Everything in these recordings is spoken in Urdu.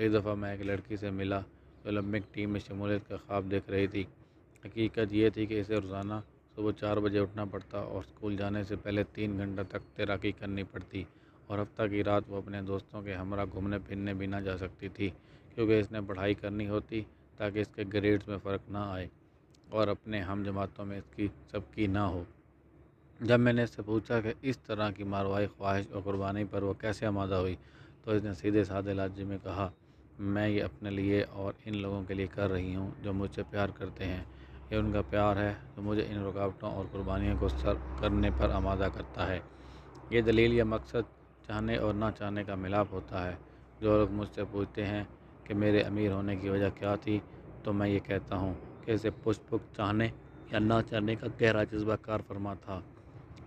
ایک دفعہ میں ایک لڑکی سے ملا جو اولمپک ٹیم میں شمولیت کا خواب دیکھ رہی تھی۔ حقیقت یہ تھی کہ اسے روزانہ صبح 4 بجے اٹھنا پڑتا اور اسکول جانے سے پہلے 3 گھنٹہ تک تیراکی کرنی پڑتی، اور ہفتہ کی رات وہ اپنے دوستوں کے ہمراہ گھومنے پھرنے بھی نہ جا سکتی تھی کیونکہ اس نے پڑھائی کرنی ہوتی تاکہ اس کے گریڈز میں فرق نہ آئے اور اپنے ہم جماعتوں میں اس کی سب کی نہ ہو۔ جب میں نے اس سے پوچھا کہ اس طرح کی ماروائی خواہش اور قربانی پر وہ کیسے آمادہ ہوئی تو اس نے سیدھے سادے لہجے میں کہا، میں یہ اپنے لیے اور ان لوگوں کے لیے کر رہی ہوں جو مجھ سے پیار کرتے ہیں۔ یہ ان کا پیار ہے جو مجھے ان رکاوٹوں اور قربانیوں کو سر کرنے پر آمادہ کرتا ہے۔ یہ دلیل یا مقصد چاہنے اور نہ چاہنے کا ملاپ ہوتا ہے۔ جو لوگ مجھ سے پوچھتے ہیں کہ میرے امیر ہونے کی وجہ کیا تھی تو میں یہ کہتا ہوں کہ اسے پشت پک چاہنے یا نہ چاہنے کا گہرا جذبہ کار فرما تھا۔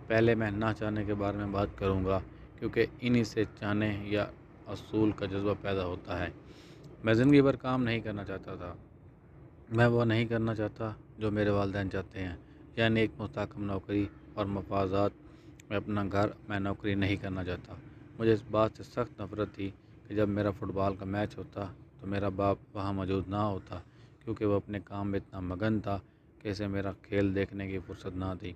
پہلے میں نہ چاہنے کے بارے میں بات کروں گا کیونکہ انہی سے چاہنے یا اصول کا جذبہ پیدا ہوتا ہے۔ میں زندگی بھر کام نہیں کرنا چاہتا تھا۔ میں وہ نہیں کرنا چاہتا جو میرے والدین چاہتے ہیں، یعنی ایک مستحکم نوکری اور مفازات میں اپنا گھر۔ میں نوکری نہیں کرنا چاہتا۔ مجھے اس بات سے سخت نفرت تھی کہ جب میرا فٹ بال کا میچ ہوتا تو میرا باپ وہاں موجود نہ ہوتا کیونکہ وہ اپنے کام میں اتنا مگن تھا کہ اسے میرا کھیل دیکھنے کی فرصت نہ تھی۔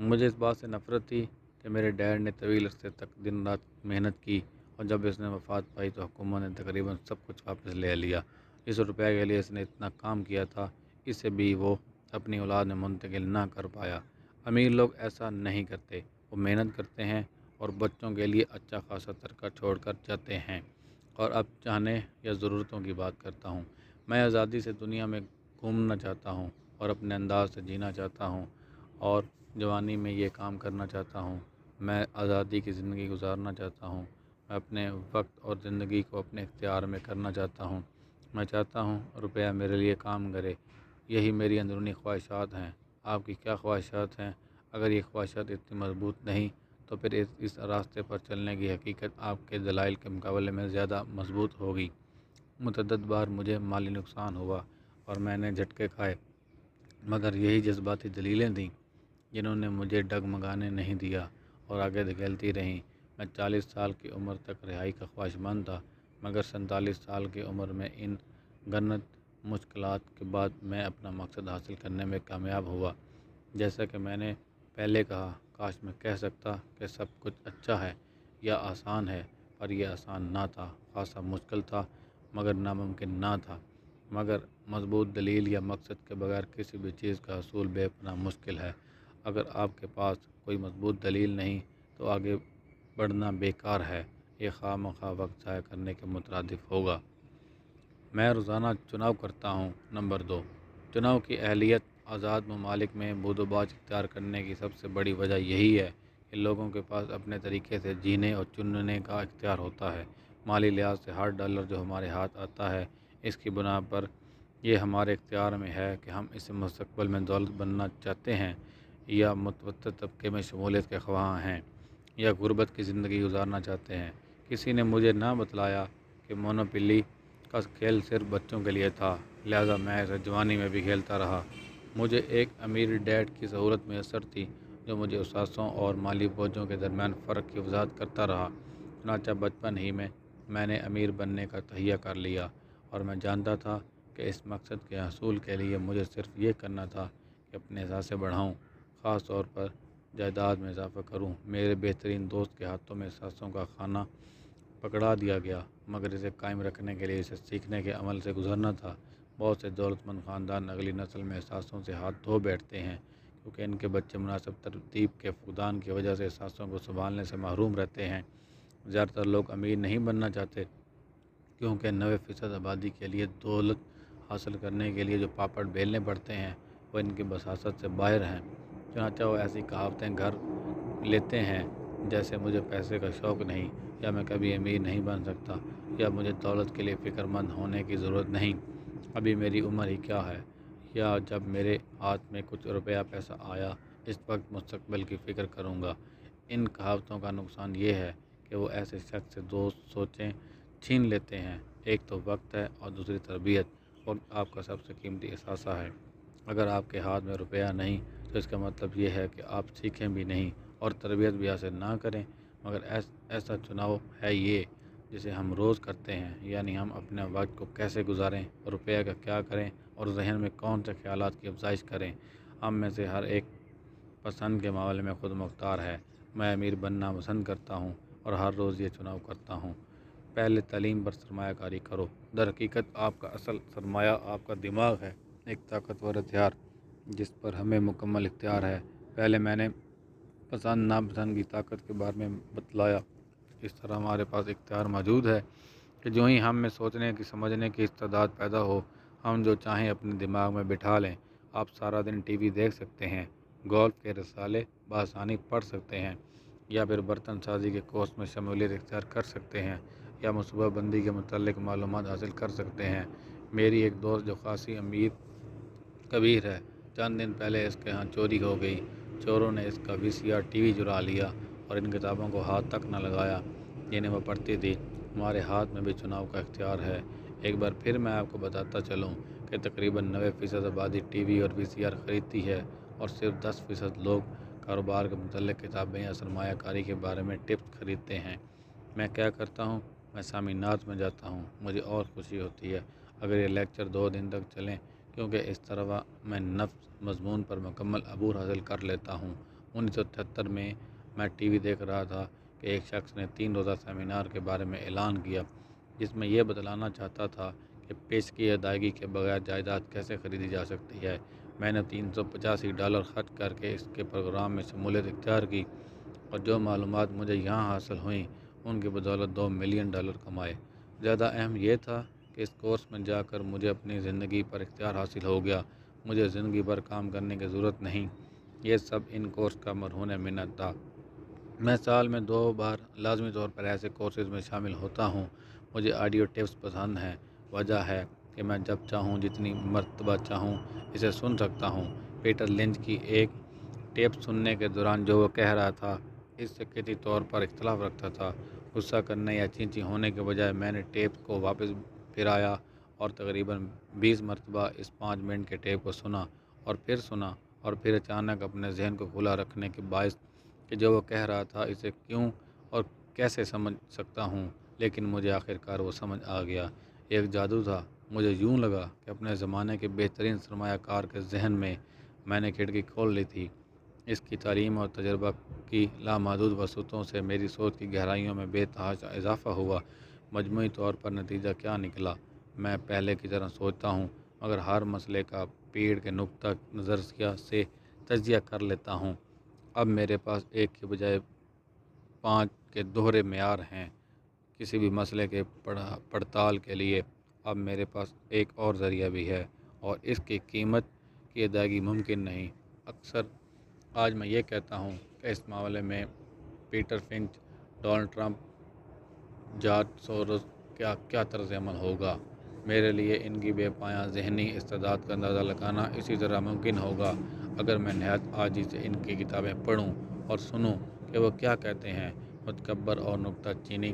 مجھے اس بات سے نفرت تھی کہ میرے ڈیڈ نے طویل عرصے تک دن رات محنت کی اور جب اس نے وفات پائی تو حکومت نے تقریباً سب کچھ واپس لے لیا۔ اس روپے کے لیے اس نے اتنا کام کیا تھا، اسے بھی وہ اپنی اولاد میں منتقل نہ کر پایا۔ امیر لوگ ایسا نہیں کرتے، وہ محنت کرتے ہیں اور بچوں کے لیے اچھا خاصا ترکہ چھوڑ کر جاتے ہیں۔ اور اب چاہنے یا ضرورتوں کی بات کرتا ہوں۔ میں آزادی سے دنیا میں گھومنا چاہتا ہوں اور اپنے انداز سے جینا چاہتا ہوں اور جوانی میں یہ کام کرنا چاہتا ہوں۔ میں آزادی کی زندگی گزارنا چاہتا ہوں۔ میں اپنے وقت اور زندگی کو اپنے اختیار میں کرنا چاہتا ہوں۔ میں چاہتا ہوں روپیہ میرے لیے کام کرے۔ یہی میری اندرونی خواہشات ہیں۔ آپ کی کیا خواہشات ہیں؟ اگر یہ خواہشات اتنی مضبوط نہیں تو پھر اس راستے پر چلنے کی حقیقت آپ کے دلائل کے مقابلے میں زیادہ مضبوط ہوگی۔ متعدد بار مجھے مالی نقصان ہوا اور میں نے جھٹکے کھائے، مگر یہی جذباتی دلیلیں تھیں جنہوں نے مجھے ڈگمگانے نہیں دیا اور آگے دھکیلتی رہیں۔ میں 40 سال کی عمر تک رہائی کا خواہشمند تھا، مگر 47 سال کی عمر میں ان گنت مشکلات کے بعد میں اپنا مقصد حاصل کرنے میں کامیاب ہوا۔ جیسا کہ میں نے پہلے کہا، کاش میں کہہ سکتا کہ سب کچھ اچھا ہے یا آسان ہے، پر یہ آسان نہ تھا، خاصا مشکل تھا، مگر ناممکن نہ تھا۔ مگر مضبوط دلیل یا مقصد کے بغیر کسی بھی چیز کا حصول بے پناہ مشکل ہے۔ اگر آپ کے پاس کوئی مضبوط دلیل نہیں تو آگے بڑھنا بیکار ہے، یہ خواہ مخواہ وقت ضائع کرنے کے مترادف ہوگا۔ میں روزانہ چناؤ کرتا ہوں۔ نمبر 2، چناؤ کی اہلیت۔ آزاد ممالک میں بود و باش اختیار کرنے کی سب سے بڑی وجہ یہی ہے کہ لوگوں کے پاس اپنے طریقے سے جینے اور چننے کا اختیار ہوتا ہے۔ مالی لحاظ سے ہر ڈالر جو ہمارے ہاتھ آتا ہے، اس کی بنا پر یہ ہمارے اختیار میں ہے کہ ہم اسے مستقبل میں دولت بننا چاہتے ہیں یا متوسط طبقے میں شمولیت کے خواہاں ہیں یا غربت کی زندگی گزارنا چاہتے ہیں۔ کسی نے مجھے نہ بتلایا کہ مونوپلی کا کھیل صرف بچوں کے لیے تھا، لہذا میں اسے جوانی میں بھی کھیلتا رہا۔ مجھے ایک امیر ڈیڈ کی سہولت میسر تھی جو مجھے اثاثوں اور مالی بوجھوں کے درمیان فرق کی وضاحت کرتا رہا۔ چنانچہ بچپن ہی میں میں نے امیر بننے کا تہیہ کر لیا اور میں جانتا تھا کہ اس مقصد کے حصول کے لیے مجھے صرف یہ کرنا تھا کہ اپنے اثاثے بڑھاؤں، خاص طور پر جائیداد میں اضافہ کروں۔ میرے بہترین دوست کے ہاتھوں میں اثاثوں کا خانہ پکڑا دیا گیا، مگر اسے قائم رکھنے کے لیے اسے سیکھنے کے عمل سے گزرنا تھا۔ بہت سے دولت مند خاندان اگلی نسل میں اثاثوں سے ہاتھ دھو بیٹھتے ہیں کیونکہ ان کے بچے مناسب ترتیب کے فقدان کی وجہ سے اثاثوں کو سنبھالنے سے محروم رہتے ہیں۔ زیادہ تر لوگ امیر نہیں بننا چاہتے کیونکہ 90% آبادی کے لیے دولت حاصل کرنے کے لیے جو پاپڑ بیلنے پڑتے ہیں وہ ان کی بساست سے باہر ہیں۔ چنانچہ وہ ایسی کہاوتیں گھر لیتے ہیں جیسے مجھے پیسے کا شوق نہیں، یا میں کبھی امیر نہیں بن سکتا، یا مجھے دولت کے لیے فکر مند ہونے کی ضرورت نہیں، ابھی میری عمر ہی کیا ہے، یا جب میرے ہاتھ میں کچھ روپیہ پیسہ آیا اس وقت مستقبل کی فکر کروں گا۔ ان کہاوتوں کا نقصان یہ ہے کہ وہ ایسے شخص سے دو سوچیں چھین لیتے ہیں، ایک تو وقت ہے اور دوسری تربیت۔ وقت آپ کا سب سے قیمتی اثاثہ ہے۔ اگر آپ کے ہاتھ میں روپیہ نہیں تو اس کا مطلب یہ ہے کہ آپ سیکھیں بھی نہیں اور تربیت بھی حاصل نہ کریں۔ مگر ایسا چناؤ ہے یہ جسے ہم روز کرتے ہیں، یعنی ہم اپنے وقت کو کیسے گزاریں، روپے کا کیا کریں اور ذہن میں کون سے خیالات کی افزائش کریں۔ ہم میں سے ہر ایک پسند کے معاملے میں خود مختار ہے۔ میں امیر بننا پسند کرتا ہوں اور ہر روز یہ چناؤ کرتا ہوں۔ پہلے تعلیم پر سرمایہ کاری کرو۔ در حقیقت آپ کا اصل سرمایہ آپ کا دماغ ہے، ایک طاقتور ہتھیار جس پر ہمیں مکمل اختیار ہے۔ پہلے میں نے پسند ناپسند کی طاقت کے بارے میں بتلایا۔ اس طرح ہمارے پاس اختیار موجود ہے کہ جو ہی ہم میں سوچنے کی سمجھنے کی استعداد پیدا ہو، ہم جو چاہیں اپنے دماغ میں بٹھا لیں۔ آپ سارا دن ٹی وی دیکھ سکتے ہیں، گولف کے رسالے بآسانی پڑھ سکتے ہیں، یا پھر برتن سازی کے کورس میں شمولیت اختیار کر سکتے ہیں، یا منصوبہ بندی کے متعلق معلومات حاصل کر سکتے ہیں۔ میری ایک دوست جو خاصی امیر کبیر ہے، چند دن پہلے اس کے ہاں چوری ہو گئی۔ چوروں نے اس کا VCR ٹی وی چرا لیا اور ان کتابوں کو ہاتھ تک نہ لگایا جنہیں وہ پڑھتی تھی۔ ہمارے ہاتھ میں بھی چناؤ کا اختیار ہے۔ ایک بار پھر میں آپ کو بتاتا چلوں کہ تقریباً 90% آبادی ٹی وی اور VCR خریدتی ہے اور صرف 10% لوگ کاروبار کے متعلق کتابیں یا سرمایہ کاری کے بارے میں ٹپس خریدتے ہیں۔ میں کیا کرتا ہوں؟ میں سیمینارز میں جاتا ہوں۔ مجھے اور خوشی ہوتی ہے اگر یہ لیکچر 2 دن تک چلیں، کیونکہ اس طرح میں نفس مضمون پر مکمل عبور حاصل کر لیتا ہوں۔ 1973 میں ٹی وی دیکھ رہا تھا کہ ایک شخص نے 3 روزہ سیمینار کے بارے میں اعلان کیا جس میں یہ بتلانا چاہتا تھا کہ پیشگی ادائیگی کے بغیر جائیداد کیسے خریدی جا سکتی ہے۔ میں نے $385 خرچ کر کے اس کے پروگرام میں شمولیت اختیار کی اور جو معلومات مجھے یہاں حاصل ہوئیں ان کی بدولت $2 ملین کمائے۔ زیادہ اہم یہ تھا کہ اس کورس میں جا کر مجھے اپنی زندگی پر اختیار حاصل ہو گیا۔ مجھے زندگی بھر کام کرنے کی ضرورت نہیں۔ یہ سب ان کورس کا مرہون منت تھا۔ میں سال میں 2 بار لازمی طور پر ایسے کورسز میں شامل ہوتا ہوں۔ مجھے آڈیو ٹیپس پسند ہیں۔ وجہ ہے کہ میں جب چاہوں جتنی مرتبہ چاہوں اسے سن سکتا ہوں۔ پیٹر لنچ کی ایک ٹیپ سننے کے دوران جو وہ کہہ رہا تھا اس سے قطعی طور پر اختلاف رکھتا تھا۔ غصہ کرنے یا چینچی ہونے کے بجائے میں نے ٹیپ کو واپس پھرایا اور تقریباً 20 مرتبہ اس 5 منٹ کے ٹیپ کو سنا اور پھر سنا اور پھر اچانک اپنے ذہن کو کھلا رکھنے کے باعث کہ جو وہ کہہ رہا تھا اسے کیوں اور کیسے سمجھ سکتا ہوں، لیکن مجھے آخرکار وہ سمجھ آ گیا۔ ایک جادو تھا۔ مجھے یوں لگا کہ اپنے زمانے کے بہترین سرمایہ کار کے ذہن میں نے کھڑکی کھول لی تھی۔ اس کی تعلیم اور تجربہ کی لامحدود وسعتوں سے میری سوچ کی گہرائیوں میں بے تحاشا اضافہ ہوا۔ مجموعی طور پر نتیجہ کیا نکلا؟ میں پہلے کی طرح سوچتا ہوں، مگر ہر مسئلے کا پیڑ کے نقطہ نظر سے تجزیہ کر لیتا ہوں۔ اب میرے پاس 1 کے بجائے 5 کے دوہرے معیار ہیں کسی بھی مسئلے کے پڑتال کے لیے۔ اب میرے پاس ایک اور ذریعہ بھی ہے اور اس کی قیمت کی ادائیگی ممکن نہیں۔ اکثر آج میں یہ کہتا ہوں کہ اس معاملے میں Peter فنچ، Donald Trump, George source کیا طرز عمل ہوگا۔ میرے لیے ان کی بے پایاں ذہنی استعداد کا اندازہ لگانا اسی طرح ممکن ہوگا اگر میں نہایت عاجزی سے ان کی کتابیں پڑھوں اور سنوں کہ وہ کیا کہتے ہیں۔ متکبر اور نکتہ چینی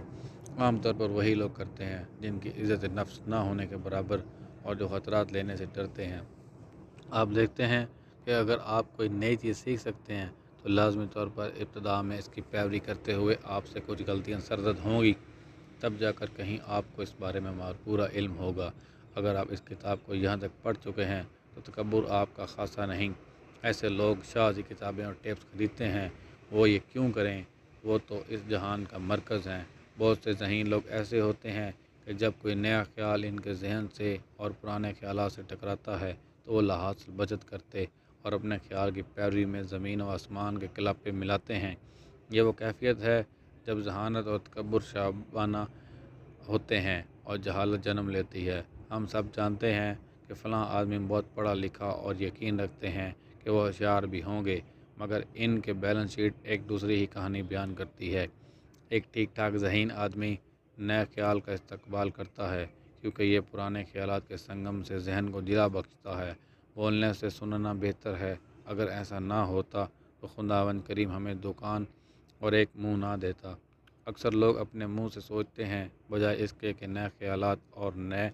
عام طور پر وہی لوگ کرتے ہیں جن کی عزت نفس نہ ہونے کے برابر اور جو خطرات لینے سے ڈرتے ہیں۔ آپ دیکھتے ہیں کہ اگر آپ کوئی نئی چیز سیکھ سکتے ہیں تو لازمی طور پر ابتدا میں اس کی پیروی کرتے ہوئے آپ سے کچھ غلطیاں سرزد ہوں گی، تب جا کر کہیں آپ کو اس بارے میں پورا علم ہوگا۔ اگر آپ اس کتاب کو یہاں تک پڑھ چکے ہیں تو تکبر آپ کا خاصہ نہیں۔ ایسے لوگ شاذ کتابیں اور ٹیپس خریدتے ہیں، وہ یہ کیوں کریں؟ وہ تو اس جہان کا مرکز ہیں۔ بہت سے ذہین لوگ ایسے ہوتے ہیں کہ جب کوئی نیا خیال ان کے ذہن سے اور پرانے خیالات سے ٹکراتا ہے تو وہ لحاظ سے بچت کرتے اور اپنے خیال کی پیروی میں زمین و آسمان کے کلپے ملاتے ہیں۔ یہ وہ کیفیت ہے جب ذہانت اور تکبر شبانہ ہوتے ہیں اور جہالت جنم لیتی ہے۔ ہم سب جانتے ہیں کہ فلاں آدمی بہت پڑھا لکھا اور یقین رکھتے ہیں کہ وہ ہوشیار بھی ہوں گے، مگر ان کے بیلنس شیٹ ایک دوسری ہی کہانی بیان کرتی ہے۔ ایک ٹھیک ٹھاک ذہین آدمی نئے خیال کا استقبال کرتا ہے کیونکہ یہ پرانے خیالات کے سنگم سے ذہن کو جلا بخشتا ہے۔ بولنے سے سننا بہتر ہے۔ اگر ایسا نہ ہوتا تو خداوند کریم ہمیں دکان اور ایک منہ نہ دیتا۔ اکثر لوگ اپنے منہ سے سوچتے ہیں بجائے اس کے کہ نئے خیالات اور نئے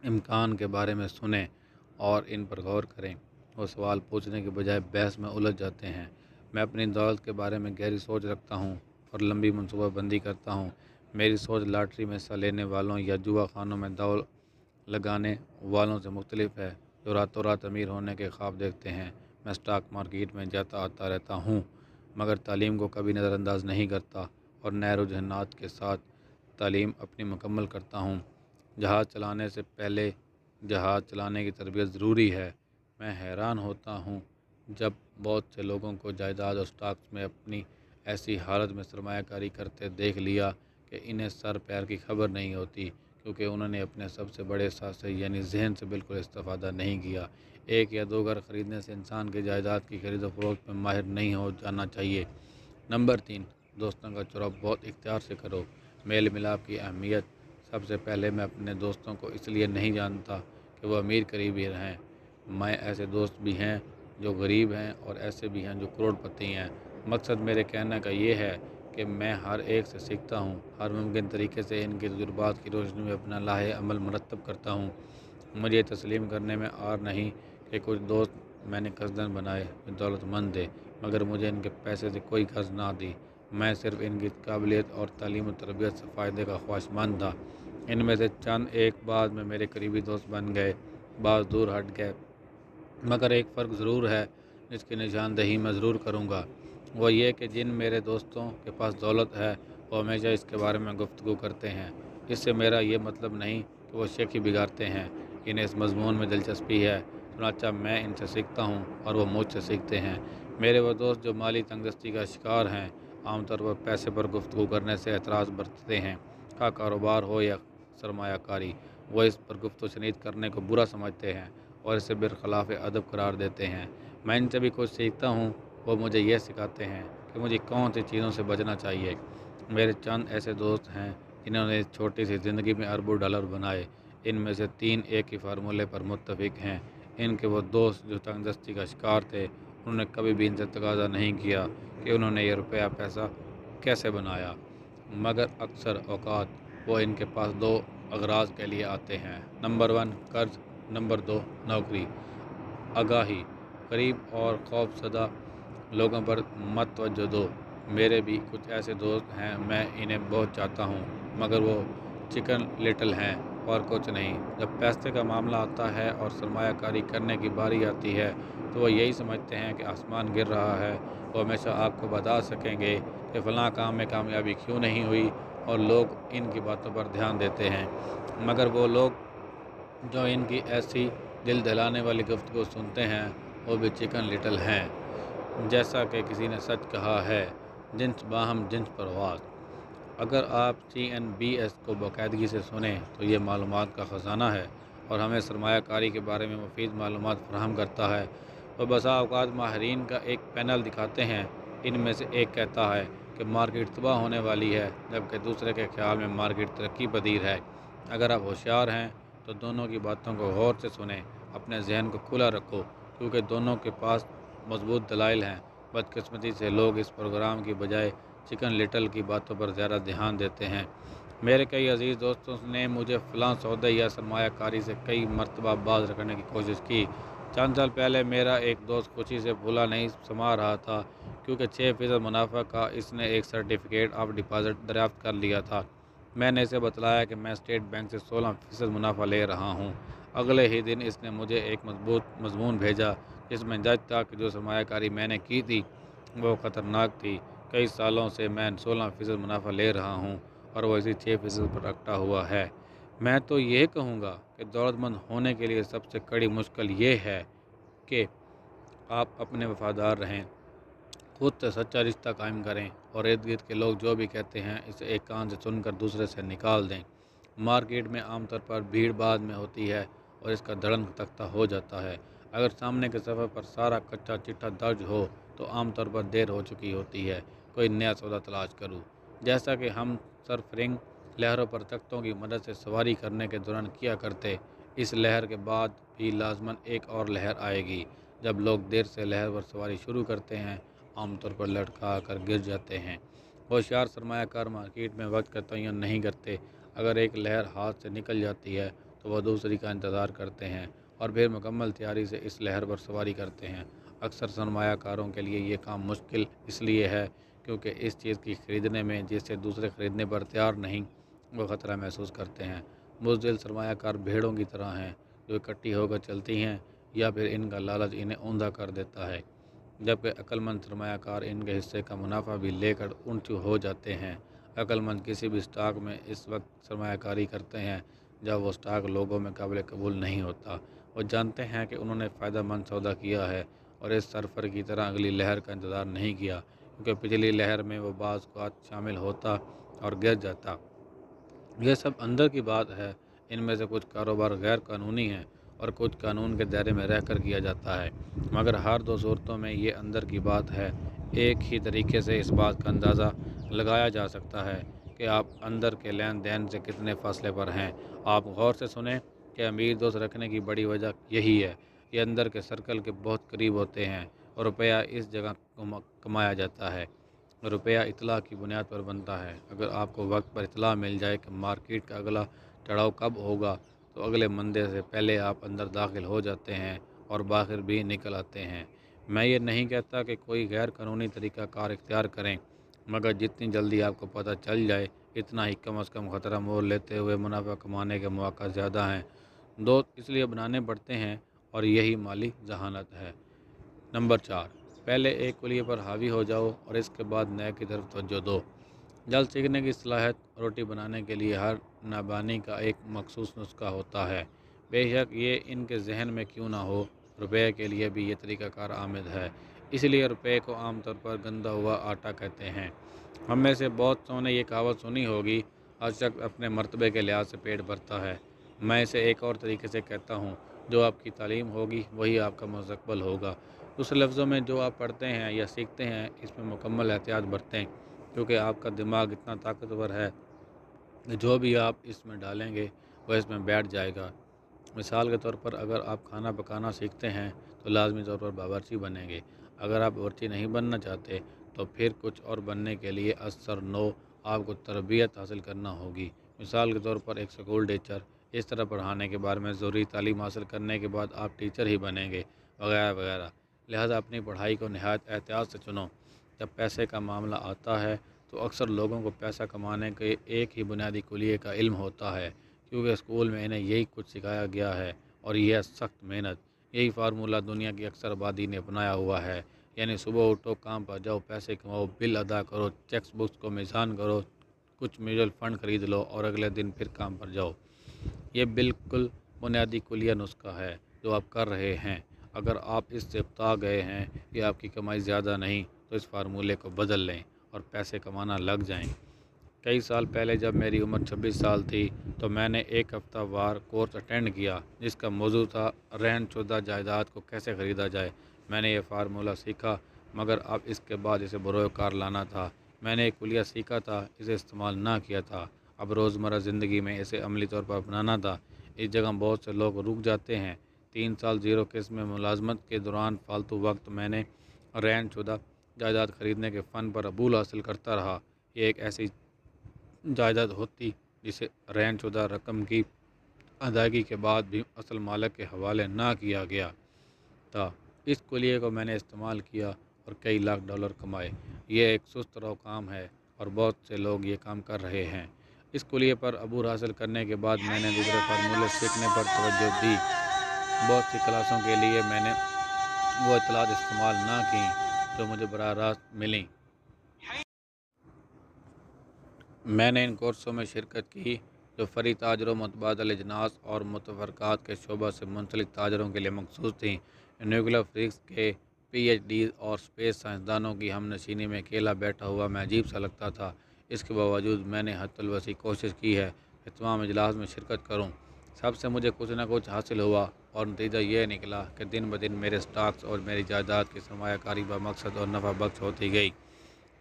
امکان کے بارے میں سنیں اور ان پر غور کریں۔ وہ سوال پوچھنے کے بجائے بحث میں الجھ جاتے ہیں۔ میں اپنی دولت کے بارے میں گہری سوچ رکھتا ہوں اور لمبی منصوبہ بندی کرتا ہوں۔ میری سوچ لاٹری میں حصہ لینے والوں یا جوا خانوں میں داؤ لگانے والوں سے مختلف ہے، جو راتوں رات امیر ہونے کے خواب دیکھتے ہیں۔ میں اسٹاک مارکیٹ میں جاتا آتا رہتا ہوں، مگر تعلیم کو کبھی نظر انداز نہیں کرتا اور نئے رجحانات کے ساتھ تعلیم اپنی مکمل کرتا ہوں۔ جہاز چلانے سے پہلے جہاز چلانے کی تربیت ضروری ہے۔ میں حیران ہوتا ہوں جب بہت سے لوگوں کو جائیداد اور اسٹاکس میں اپنی ایسی حالت میں سرمایہ کاری کرتے دیکھ لیا کہ انہیں سر پیر کی خبر نہیں ہوتی، کیونکہ انہوں نے اپنے سب سے بڑے ساتھی یعنی ذہن سے بالکل استفادہ نہیں کیا۔ ایک یا دو گھر خریدنے سے انسان کے جائیداد کی خرید و فروخت میں ماہر نہیں ہو جانا چاہیے۔ نمبر 3، دوستوں کا چناؤ بہت اختیار سے کرو۔ میل ملاپ کی اہمیت۔ سب سے پہلے میں اپنے دوستوں کو اس لیے نہیں جانتا کہ وہ امیر قریبی ہیں۔ میں ایسے دوست بھی ہیں جو غریب ہیں اور ایسے بھی ہیں جو کروڑ پتی ہیں۔ مقصد میرے کہنے کا یہ ہے کہ میں ہر ایک سے سیکھتا ہوں، ہر ممکن طریقے سے ان کے تجربات کی روشنی میں اپنا لاہے عمل مرتب کرتا ہوں۔ مجھے تسلیم کرنے میں آر نہیں کہ کچھ دوست میں نے قصداً بنائے جو دولت مند تھے، مگر مجھے ان کے پیسے سے کوئی غرض نہ تھی۔ میں صرف ان کی قابلیت اور تعلیم و تربیت سے فائدے کا خواہشمند تھا۔ ان میں سے چند ایک بعد میں میرے قریبی دوست بن گئے، بعض دور ہٹ گئے، مگر ایک فرق ضرور ہے جس کی نشاندہی میں ضرور کروں گا۔ وہ یہ کہ جن میرے دوستوں کے پاس دولت ہے وہ ہمیشہ اس کے بارے میں گفتگو کرتے ہیں۔ اس سے میرا یہ مطلب نہیں کہ وہ شیخی بگاڑتے ہیں، انہیں اس مضمون میں دلچسپی ہے، چنانچہ میں ان سے سیکھتا ہوں اور وہ مجھ سے سیکھتے ہیں۔ میرے وہ دوست جو مالی تنگ دستی کا شکار ہیں عام طور پر پیسے پر گفتگو کرنے سے اعتراض برتتے ہیں، خواہ کاروبار ہو یا سرمایہ کاری۔ وہ اس پر گفت و شنید کرنے کو برا سمجھتے ہیں اور اسے برخلاف ادب قرار دیتے ہیں۔ میں ان سے بھی کچھ سیکھتا ہوں، وہ مجھے یہ سکھاتے ہیں کہ مجھے کون سی چیزوں سے بچنا چاہیے۔ میرے چند ایسے دوست ہیں جنہوں نے اس چھوٹی سی زندگی میں اربوں ڈالر بنائے۔ ان میں سے 3 ایک ہی فارمولے پر متفق ہیں۔ ان کے وہ دوست جو تنگ دستی کا شکار تھے، انہوں نے کبھی بھی ان سے تقاضا نہیں کیا کہ انہوں نے یہ روپیہ پیسہ کیسے بنایا، مگر اکثر اوقات وہ ان کے پاس 2 اغراض کے لیے آتے ہیں۔ نمبر 1 قرض، نمبر 2 نوکری۔ آگاہی: غریب اور خوف زدہ لوگوں پر مت توجہ دو۔ میرے بھی کچھ ایسے دوست ہیں، میں انہیں بہت چاہتا ہوں، مگر وہ چکن لٹل ہیں اور کچھ نہیں۔ جب پیسے کا معاملہ آتا ہے اور سرمایہ کاری کرنے کی باری آتی ہے تو وہ یہی سمجھتے ہیں کہ آسمان گر رہا ہے۔ وہ ہمیشہ آپ کو بتا سکیں گے کہ فلاں کام میں کامیابی کیوں نہیں ہوئی، اور لوگ ان کی باتوں پر دھیان دیتے ہیں، مگر وہ لوگ جو ان کی ایسی دل دہلانے والی گفتگو سنتے ہیں وہ بھی چکن لٹل ہیں۔ جیسا کہ کسی نے سچ کہا ہے، جنس باہم جنس پرواز۔ اگر آپ CNBC کو باقاعدگی سے سنیں تو یہ معلومات کا خزانہ ہے اور ہمیں سرمایہ کاری کے بارے میں مفید معلومات فراہم کرتا ہے۔ وہ بسا اوقات ماہرین کا ایک پینل دکھاتے ہیں، ان میں سے ایک کہتا ہے کہ مارکیٹ تباہ ہونے والی ہے، جبکہ دوسرے کے خیال میں مارکیٹ ترقی پذیر ہے۔ اگر آپ ہوشیار ہیں تو دونوں کی باتوں کو غور سے سنیں، اپنے ذہن کو کھلا رکھو، کیونکہ دونوں کے پاس مضبوط دلائل ہیں۔ بدقسمتی سے لوگ اس پروگرام کی بجائے چکن لٹل کی باتوں پر زیادہ دھیان دیتے ہیں۔ میرے کئی عزیز دوستوں نے مجھے فلاں سودے یا سرمایہ کاری سے کئی مرتبہ باز رکھنے کی کوشش کی۔ چند سال پہلے میرا ایک دوست خوشی سے پھولا نہیں سما رہا تھا کیونکہ 6% منافع کا اس نے ایک سرٹیفکیٹ آف ڈپازٹ دریافت کر لیا تھا۔ میں نے اسے بتلایا کہ میں اسٹیٹ بینک سے 16% منافع لے رہا ہوں۔ اگلے ہی دن اس نے مجھے ایک مضمون بھیجا جس میں درج تھا کہ جو سرمایہ کاری میں نے کی تھی وہ خطرناک تھی۔ کئی سالوں سے میں 16% منافع لے رہا ہوں اور وہ اسی 6% پر اٹکا ہوا ہے۔ میں تو یہ کہوں گا کہ دولت مند ہونے کے لیے سب سے کڑی مشکل یہ ہے کہ آپ اپنے وفادار رہیں، خود سے سچا رشتہ قائم کریں اور ارد گرد کے لوگ جو بھی کہتے ہیں اسے ایک کان سے سن کر دوسرے سے نکال دیں۔ مارکیٹ میں عام طور پر بھیڑ بعد میں ہوتی ہے اور اس کا دھڑن تختہ ہو جاتا ہے۔ اگر سامنے کے صفحے پر سارا کچا چٹھا درج ہو تو عام طور پر دیر ہو چکی ہوتی ہے، کوئی نیا سودا تلاش کروں۔ جیسا کہ ہم سرفنگ لہروں پر تختوں کی مدد سے سواری کرنے کے دوران کیا کرتے، اس لہر کے بعد بھی لازماً ایک اور لہر آئے گی۔ جب لوگ دیر سے لہر پر سواری شروع کرتے ہیں عام طور پر لٹکا کر گر جاتے ہیں۔ ہوشیار سرمایہ کار مارکیٹ میں وقت کا تعین نہیں کرتے۔ اگر ایک لہر ہاتھ سے نکل جاتی ہے تو وہ دوسری کا انتظار کرتے ہیں اور پھر مکمل تیاری سے اس لہر پر سواری کرتے ہیں۔ اکثر سرمایہ کاروں کے لیے یہ کام مشکل اس لیے ہے کیونکہ اس چیز کی خریدنے میں جسے دوسرے خریدنے پر تیار نہیں وہ خطرہ محسوس کرتے ہیں۔ بزدل سرمایہ کار بھیڑوں کی طرح ہیں جو اکٹھی ہو کر چلتی ہیں یا پھر ان کا لالچ انہیں اوندا کر دیتا ہے، جبکہ عقل مند سرمایہ کار ان کے حصے کا منافع بھی لے کر اونچے ہو جاتے ہیں۔ عقل مند کسی بھی اسٹاک میں اس وقت سرمایہ کاری کرتے ہیں جب وہ اسٹاک لوگوں میں قابل قبول نہیں ہوتا۔ وہ جانتے ہیں کہ انہوں نے فائدہ مند سودا کیا ہے اور اس سرفر کی طرح اگلی لہر کا انتظار نہیں کیا، کیونکہ پچھلی لہر میں وہ بعض اوقات شامل ہوتا اور گر جاتا۔ یہ سب اندر کی بات ہے۔ ان میں سے کچھ کاروبار غیر قانونی ہیں اور کچھ قانون کے دائرے میں رہ کر کیا جاتا ہے، مگر ہر دو صورتوں میں یہ اندر کی بات ہے۔ ایک ہی طریقے سے اس بات کا اندازہ لگایا جا سکتا ہے کہ آپ اندر کے لین دین سے کتنے فاصلے پر ہیں۔ آپ غور سے سنیں کہ امیر دوست رکھنے کی بڑی وجہ یہی ہے۔ یہ اندر کے سرکل کے بہت قریب ہوتے ہیں اور روپیہ اس جگہ کمایا جاتا ہے۔ روپیہ اطلاع کی بنیاد پر بنتا ہے۔ اگر آپ کو وقت پر اطلاع مل جائے کہ مارکیٹ کا اگلا چڑھاؤ کب ہوگا تو اگلے مندے سے پہلے آپ اندر داخل ہو جاتے ہیں اور باہر بھی نکل آتے ہیں۔ میں یہ نہیں کہتا کہ کوئی غیر قانونی طریقہ کار اختیار کریں، مگر جتنی جلدی آپ کو پتہ چل جائے اتنا ہی کم از کم خطرہ مول لیتے ہوئے منافع کمانے کے مواقع زیادہ ہیں۔ دوست اس لیے بنانے پڑتے ہیں اور یہی مالی ذہانت ہے۔ نمبر 4، پہلے ایک کلیے پر حاوی ہو جاؤ اور اس کے بعد نئے کی طرف توجہ دو۔ جلد سیکھنے کی صلاحیت روٹی بنانے کے لیے ہر نابانی کا ایک مخصوص نسخہ ہوتا ہے، بے شک یہ ان کے ذہن میں کیوں نہ ہو۔ روپے کے لیے بھی یہ طریقہ کار آمد ہے، اس لیے روپے کو عام طور پر گندا ہوا آٹا کہتے ہیں۔ ہم میں سے بہت سو نے یہ کہاوت سنی ہوگی، ہر شخص اپنے مرتبے کے لحاظ سے پیٹ بھرتا ہے۔ میں اسے ایک اور طریقے سے کہتا ہوں، جو آپ کی تعلیم ہوگی وہی آپ کا مستقبل ہوگا۔ دوسرے لفظوں میں جو آپ پڑھتے ہیں یا سیکھتے ہیں اس میں مکمل احتیاط برتیں، کیونکہ آپ کا دماغ اتنا طاقتور ہے کہ جو بھی آپ اس میں ڈالیں گے وہ اس میں بیٹھ جائے گا۔ مثال کے طور پر اگر آپ کھانا پکانا سیکھتے ہیں تو لازمی طور پر باورچی بنیں گے۔ اگر آپ باورچی نہیں بننا چاہتے تو پھر کچھ اور بننے کے لیے اثر نو آپ کو تربیت حاصل کرنا ہوگی۔ مثال کے طور پر ایک اسکول ٹیچر، اس طرح پڑھانے کے بارے میں ضروری تعلیم حاصل کرنے کے بعد آپ ٹیچر ہی بنیں گے، وغیرہ وغیرہ۔ لہذا اپنی پڑھائی کو نہایت احتیاط سے چنو۔ جب پیسے کا معاملہ آتا ہے تو اکثر لوگوں کو پیسہ کمانے کے ایک ہی بنیادی کلیے کا علم ہوتا ہے، کیونکہ اسکول میں انہیں یہی کچھ سکھایا گیا ہے، اور یہ سخت محنت۔ یہی فارمولہ دنیا کی اکثر آبادی نے اپنایا ہوا ہے، یعنی صبح اٹھو، کام پر جاؤ، پیسے کماؤ، بل ادا کرو، چیک بکس کو میزان کرو، کچھ میوچل فنڈ خرید لو اور اگلے دن پھر کام پر جاؤ۔ یہ بالکل بنیادی کلیہ نسخہ ہے جو آپ کر رہے ہیں۔ اگر آپ اس سے اکتا گئے ہیں کہ آپ کی کمائی زیادہ نہیں تو اس فارمولے کو بدل لیں اور پیسے کمانا لگ جائیں۔ کئی سال پہلے جب میری عمر 26 سال تھی تو میں نے ایک ہفتہ وار کورس اٹینڈ کیا جس کا موضوع تھا رہن شدہ جائیداد کو کیسے خریدا جائے۔ میں نے یہ فارمولہ سیکھا، مگر اب اس کے بعد اسے بروئے کار لانا تھا۔ میں نے ایک کلیہ سیکھا تھا، اسے استعمال نہ کیا تھا، اب روزمرہ زندگی میں اسے عملی طور پر اپنانا تھا۔ اس جگہ بہت سے لوگ رک جاتے ہیں۔ 3 سال زیرو قسم میں ملازمت کے دوران فالتو وقت میں نے رہن شدہ جائیداد خریدنے کے فن پر عبور حاصل کرتا رہا۔ یہ ایک ایسی جائیداد ہوتی جسے رہن شدہ رقم کی ادائیگی کے بعد بھی اصل مالک کے حوالے نہ کیا گیا تھا۔ اس کلیے کو میں نے استعمال کیا اور کئی لاکھ ڈالر کمائے۔ یہ ایک سست رو کام ہے اور بہت سے لوگ یہ کام کر رہے ہیں۔ اس کلیے پر عبور حاصل کرنے کے بعد میں نے دوسرے فارمولے سیکھنے پر توجہ دی۔ بہت سی کلاسوں کے لیے میں نے وہ اطلاعات استعمال نہ کیں جو مجھے براہ راست ملیں۔ میں نے ان کورسوں میں شرکت کی جو فری تاجروں، متبادل اجناس اور متفرقات کے شعبہ سے منسلک تاجروں کے لیے مخصوص تھیں۔ نیوکلیئر فزکس کے پی ایچ ڈیز اور اسپیس سائنسدانوں کی ہم نشینی میں اکیلا بیٹھا ہوا میں عجیب سا لگتا تھا۔ اس کے باوجود میں نے حد الوسیع کوشش کی ہے کہ تمام اجلاس میں شرکت کروں۔ سب سے مجھے کچھ نہ کچھ حاصل ہوا اور نتیجہ یہ نکلا کہ دن بدن میرے سٹاکس اور میری جائیداد کی سرمایہ کاری بمقصد اور نفع بخش ہوتی گئی۔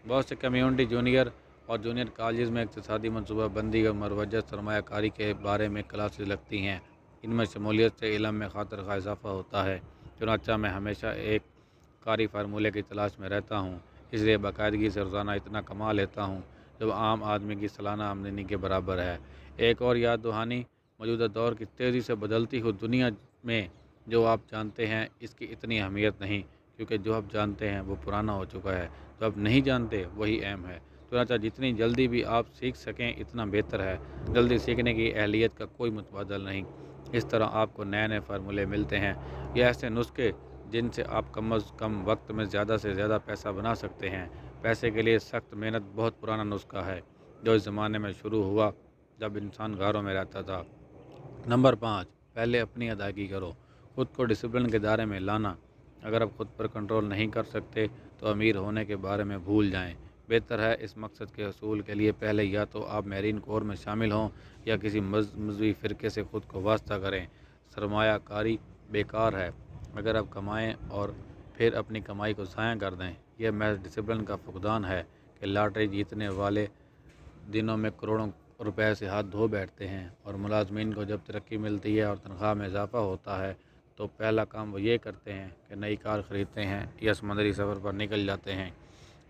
بہت سے کمیونٹی جونیئر اور جونیئر کالجز میں اقتصادی منصوبہ بندی اور مروجہ سرمایہ کاری کے بارے میں کلاسز لگتی ہیں۔ ان میں شمولیت سے علم میں خاطر خواہ اضافہ ہوتا ہے۔ چنانچہ میں ہمیشہ ایک کاری فارمولے کی تلاش میں رہتا ہوں، اس لیے باقاعدگی سے روزانہ اتنا کما لیتا ہوں جو عام آدمی کی سالانہ آمدنی کے برابر ہے۔ ایک اور یاد دہانی، موجودہ دور کی تیزی سے بدلتی ہوئی دنیا میں جو آپ جانتے ہیں اس کی اتنی اہمیت نہیں، کیونکہ جو آپ جانتے ہیں وہ پرانا ہو چکا ہے، جو آپ نہیں جانتے وہی اہم ہے۔ چنانچہ جتنی جلدی بھی آپ سیکھ سکیں اتنا بہتر ہے۔ جلدی سیکھنے کی اہلیت کا کوئی متبادل نہیں۔ اس طرح آپ کو نئے نئے فارمولے ملتے ہیں، یہ ایسے نسخے جن سے آپ کم از کم وقت میں زیادہ سے زیادہ پیسہ بنا سکتے ہیں۔ پیسے کے لیے سخت محنت بہت پرانا نسخہ ہے جو اس زمانے میں شروع ہوا جب انسان غاروں میں رہتا تھا۔ نمبر 5، پہلے اپنی ادائیگی کرو۔ خود کو ڈسپلن کے دائرے میں لانا۔ اگر آپ خود پر کنٹرول نہیں کر سکتے تو امیر ہونے کے بارے میں بھول جائیں۔ بہتر ہے اس مقصد کے حصول کے لیے پہلے یا تو آپ میرین کور میں شامل ہوں یا کسی مذہبی فرقے سے خود کو وابستہ کریں۔ سرمایہ کاری بیکار ہے اگر آپ کمائیں اور پھر اپنی کمائی کو ضائع کر دیں۔ یہ محض ڈسپلن کا فقدان ہے کہ لاٹری جیتنے والے دنوں میں کروڑوں روپے سے ہاتھ دھو بیٹھتے ہیں، اور ملازمین کو جب ترقی ملتی ہے اور تنخواہ میں اضافہ ہوتا ہے تو پہلا کام وہ یہ کرتے ہیں کہ نئی کار خریدتے ہیں یا سمندری سفر پر نکل جاتے ہیں۔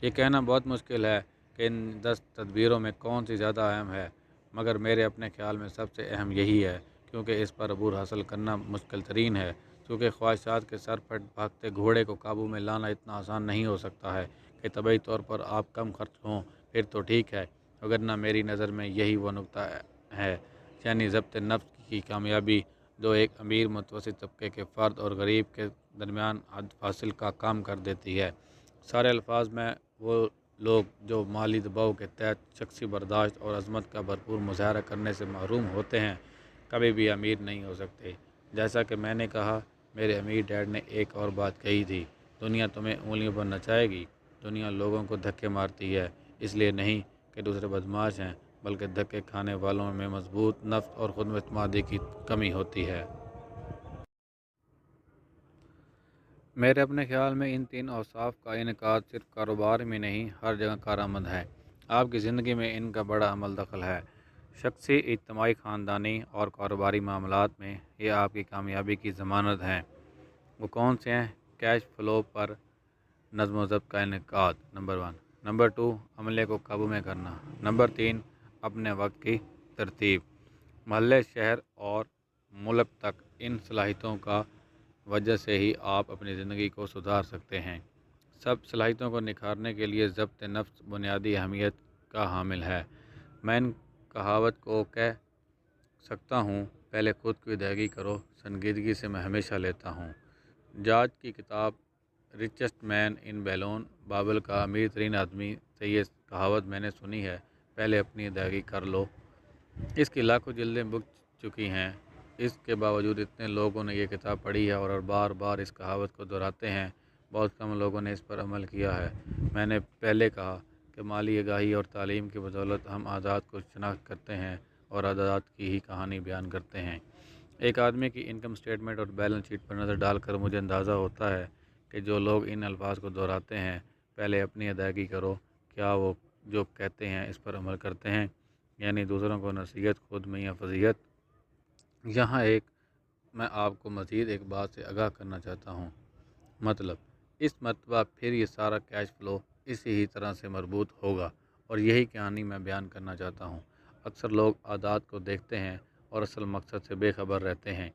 یہ کہنا بہت مشکل ہے کہ ان 10 تدبیروں میں کون سی زیادہ اہم ہے، مگر میرے اپنے خیال میں سب سے اہم یہی ہے، کیونکہ اس پر عبور حاصل کرنا مشکل ترین ہے۔ کیونکہ خواہشات کے سر پر بھاگتے گھوڑے کو قابو میں لانا اتنا آسان نہیں ہو سکتا ہے کہ طبعی طور پر آپ کم خرچ ہوں، پھر تو ٹھیک ہے، وگرنہ میری نظر میں یہی وہ نقطہ ہے، یعنی ضبط نفس کی کامیابی جو ایک امیر متوسط طبقے کے فرد اور غریب کے درمیان حد فاصل کا کام کر دیتی ہے۔ سارے الفاظ میں وہ لوگ جو مالی دباؤ کے تحت شخصی برداشت اور عظمت کا بھرپور مظاہرہ کرنے سے محروم ہوتے ہیں کبھی بھی امیر نہیں ہو سکتے۔ جیسا کہ میں نے کہا، میرے امیر ڈیڈ نے ایک اور بات کہی تھی، دنیا تمہیں انگلیوں پر نچائے گی۔ دنیا لوگوں کو دھکے مارتی ہے، اس لیے نہیں کہ دوسرے بدماش ہیں، بلکہ دھکے کھانے والوں میں مضبوط نفس اور خود اعتمادی کی کمی ہوتی ہے۔ میرے اپنے خیال میں ان 3 اوصاف کا انعکاس صرف کاروبار میں نہیں ہر جگہ کارآمد ہے۔ آپ کی زندگی میں ان کا بڑا عمل دخل ہے، شخصی، اجتماعی، خاندانی اور کاروباری معاملات میں یہ آپ کی کامیابی کی ضمانت ہیں۔ وہ کون سے ہیں؟ کیش فلو پر نظم و ضبط کا انعقاد، نمبر 1۔ نمبر 2، عملے کو قابو میں کرنا۔ نمبر 3، اپنے وقت کی ترتیب۔ محلے، شہر اور ملک تک ان صلاحیتوں کا وجہ سے ہی آپ اپنی زندگی کو سدھار سکتے ہیں۔ سب صلاحیتوں کو نکھارنے کے لیے ضبط نفس بنیادی اہمیت کا حامل ہے۔ میں ان کہاوت کو کہہ سکتا ہوں، پہلے خود کی ادائیگی کرو، سنجیدگی سے میں ہمیشہ لیتا ہوں۔ جارج کی کتاب ریچسٹ مین ان بیبلون، بابل کا امیر ترین آدمی سے یہ کہاوت میں نے سنی ہے، پہلے اپنی ادائیگی کر لو۔ اس کی لاکھوں جلدیں بک چکی ہیں، اس کے باوجود اتنے لوگوں نے یہ کتاب پڑھی ہے اور بار بار اس کہاوت کو دہراتے ہیں، بہت کم لوگوں نے اس پر عمل کیا ہے۔ میں نے پہلے کہا کہ مالی آگاہی اور تعلیم کی بدولت ہم عادات کو شناخت کرتے ہیں اور عادات کی ہی کہانی بیان کرتے ہیں۔ ایک آدمی کی انکم سٹیٹمنٹ اور بیلنس شیٹ پر نظر ڈال کر مجھے اندازہ ہوتا ہے کہ جو لوگ ان الفاظ کو دہراتے ہیں، پہلے اپنی ادائیگی کرو، کیا وہ جو کہتے ہیں اس پر عمل کرتے ہیں؟ یعنی دوسروں کو نصیحت، خود میں یا فضیحت؟ یہاں میں آپ کو مزید ایک بات سے آگاہ کرنا چاہتا ہوں، مطلب اس مرتبہ پھر یہ سارا کیش فلو اسی ہی طرح سے مربوط ہوگا، اور یہی کہانی میں بیان کرنا چاہتا ہوں۔ اکثر لوگ عادات کو دیکھتے ہیں اور اصل مقصد سے بے خبر رہتے ہیں۔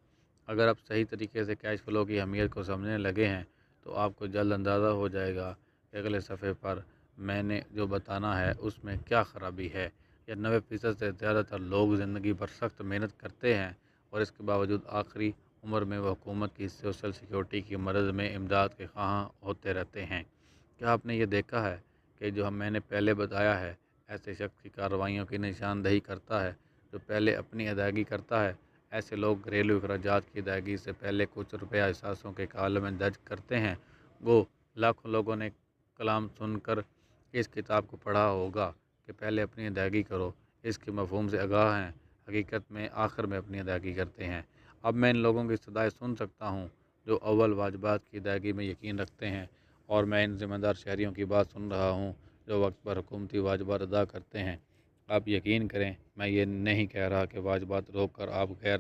اگر آپ صحیح طریقے سے کیش فلو کی اہمیت کو سمجھنے لگے ہیں تو آپ کو جلد اندازہ ہو جائے گا کہ اگلے صفحے پر میں نے جو بتانا ہے اس میں کیا خرابی ہے۔ یا 90% سے زیادہ تر لوگ زندگی بھر سخت محنت کرتے ہیں اور اس کے باوجود آخری عمر میں وہ حکومت کی سوشل سیکورٹی کی مدد میں امداد کے خواہاں ہوتے رہتے ہیں۔ کیا آپ نے یہ دیکھا ہے کہ جو میں نے پہلے بتایا ہے، ایسے شخص کی کارروائیوں کی نشاندہی کرتا ہے جو پہلے اپنی ادائیگی کرتا ہے؟ ایسے لوگ گھریلو اخراجات کی ادائیگی سے پہلے کچھ روپیہ اثاثوں کے کالم میں درج کرتے ہیں۔ گو لاکھوں لوگوں نے کلام سن کر اس کتاب کو پڑھا ہوگا کہ پہلے اپنی ادائیگی کرو، اس کے مفہوم سے آگاہ ہیں، حقیقت میں آخر میں اپنی ادائیگی کرتے ہیں۔ اب میں ان لوگوں کی صدائیں سن سکتا ہوں جو اول واجبات کی ادائیگی میں یقین رکھتے ہیں، اور میں ان ذمہ دار شہریوں کی بات سن رہا ہوں جو وقت پر حکومتی واجبات ادا کرتے ہیں۔ آپ یقین کریں، میں یہ نہیں کہہ رہا کہ واجبات روک کر آپ غیر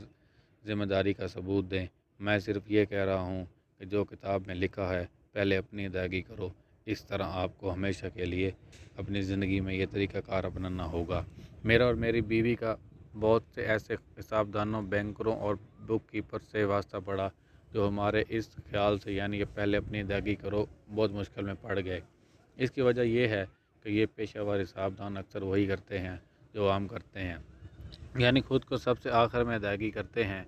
ذمہ داری کا ثبوت دیں، میں صرف یہ کہہ رہا ہوں کہ جو کتاب میں لکھا ہے، پہلے اپنی ادائیگی کرو۔ اس طرح آپ کو ہمیشہ کے لیے اپنی زندگی میں یہ طریقہ کار اپنانا ہوگا۔ میرا اور میری بیوی کا بہت سے ایسے حساب دانوں، بینکروں اور بک کیپر سے واسطہ پڑا جو ہمارے اس خیال سے یعنی کہ پہلے اپنی ادائیگی کرو بہت مشکل میں پڑ گئے۔ اس کی وجہ یہ ہے کہ یہ پیشہ ور حساب دان اکثر وہی کرتے ہیں جو عام کرتے ہیں، یعنی خود کو سب سے آخر میں ادائیگی کرتے ہیں،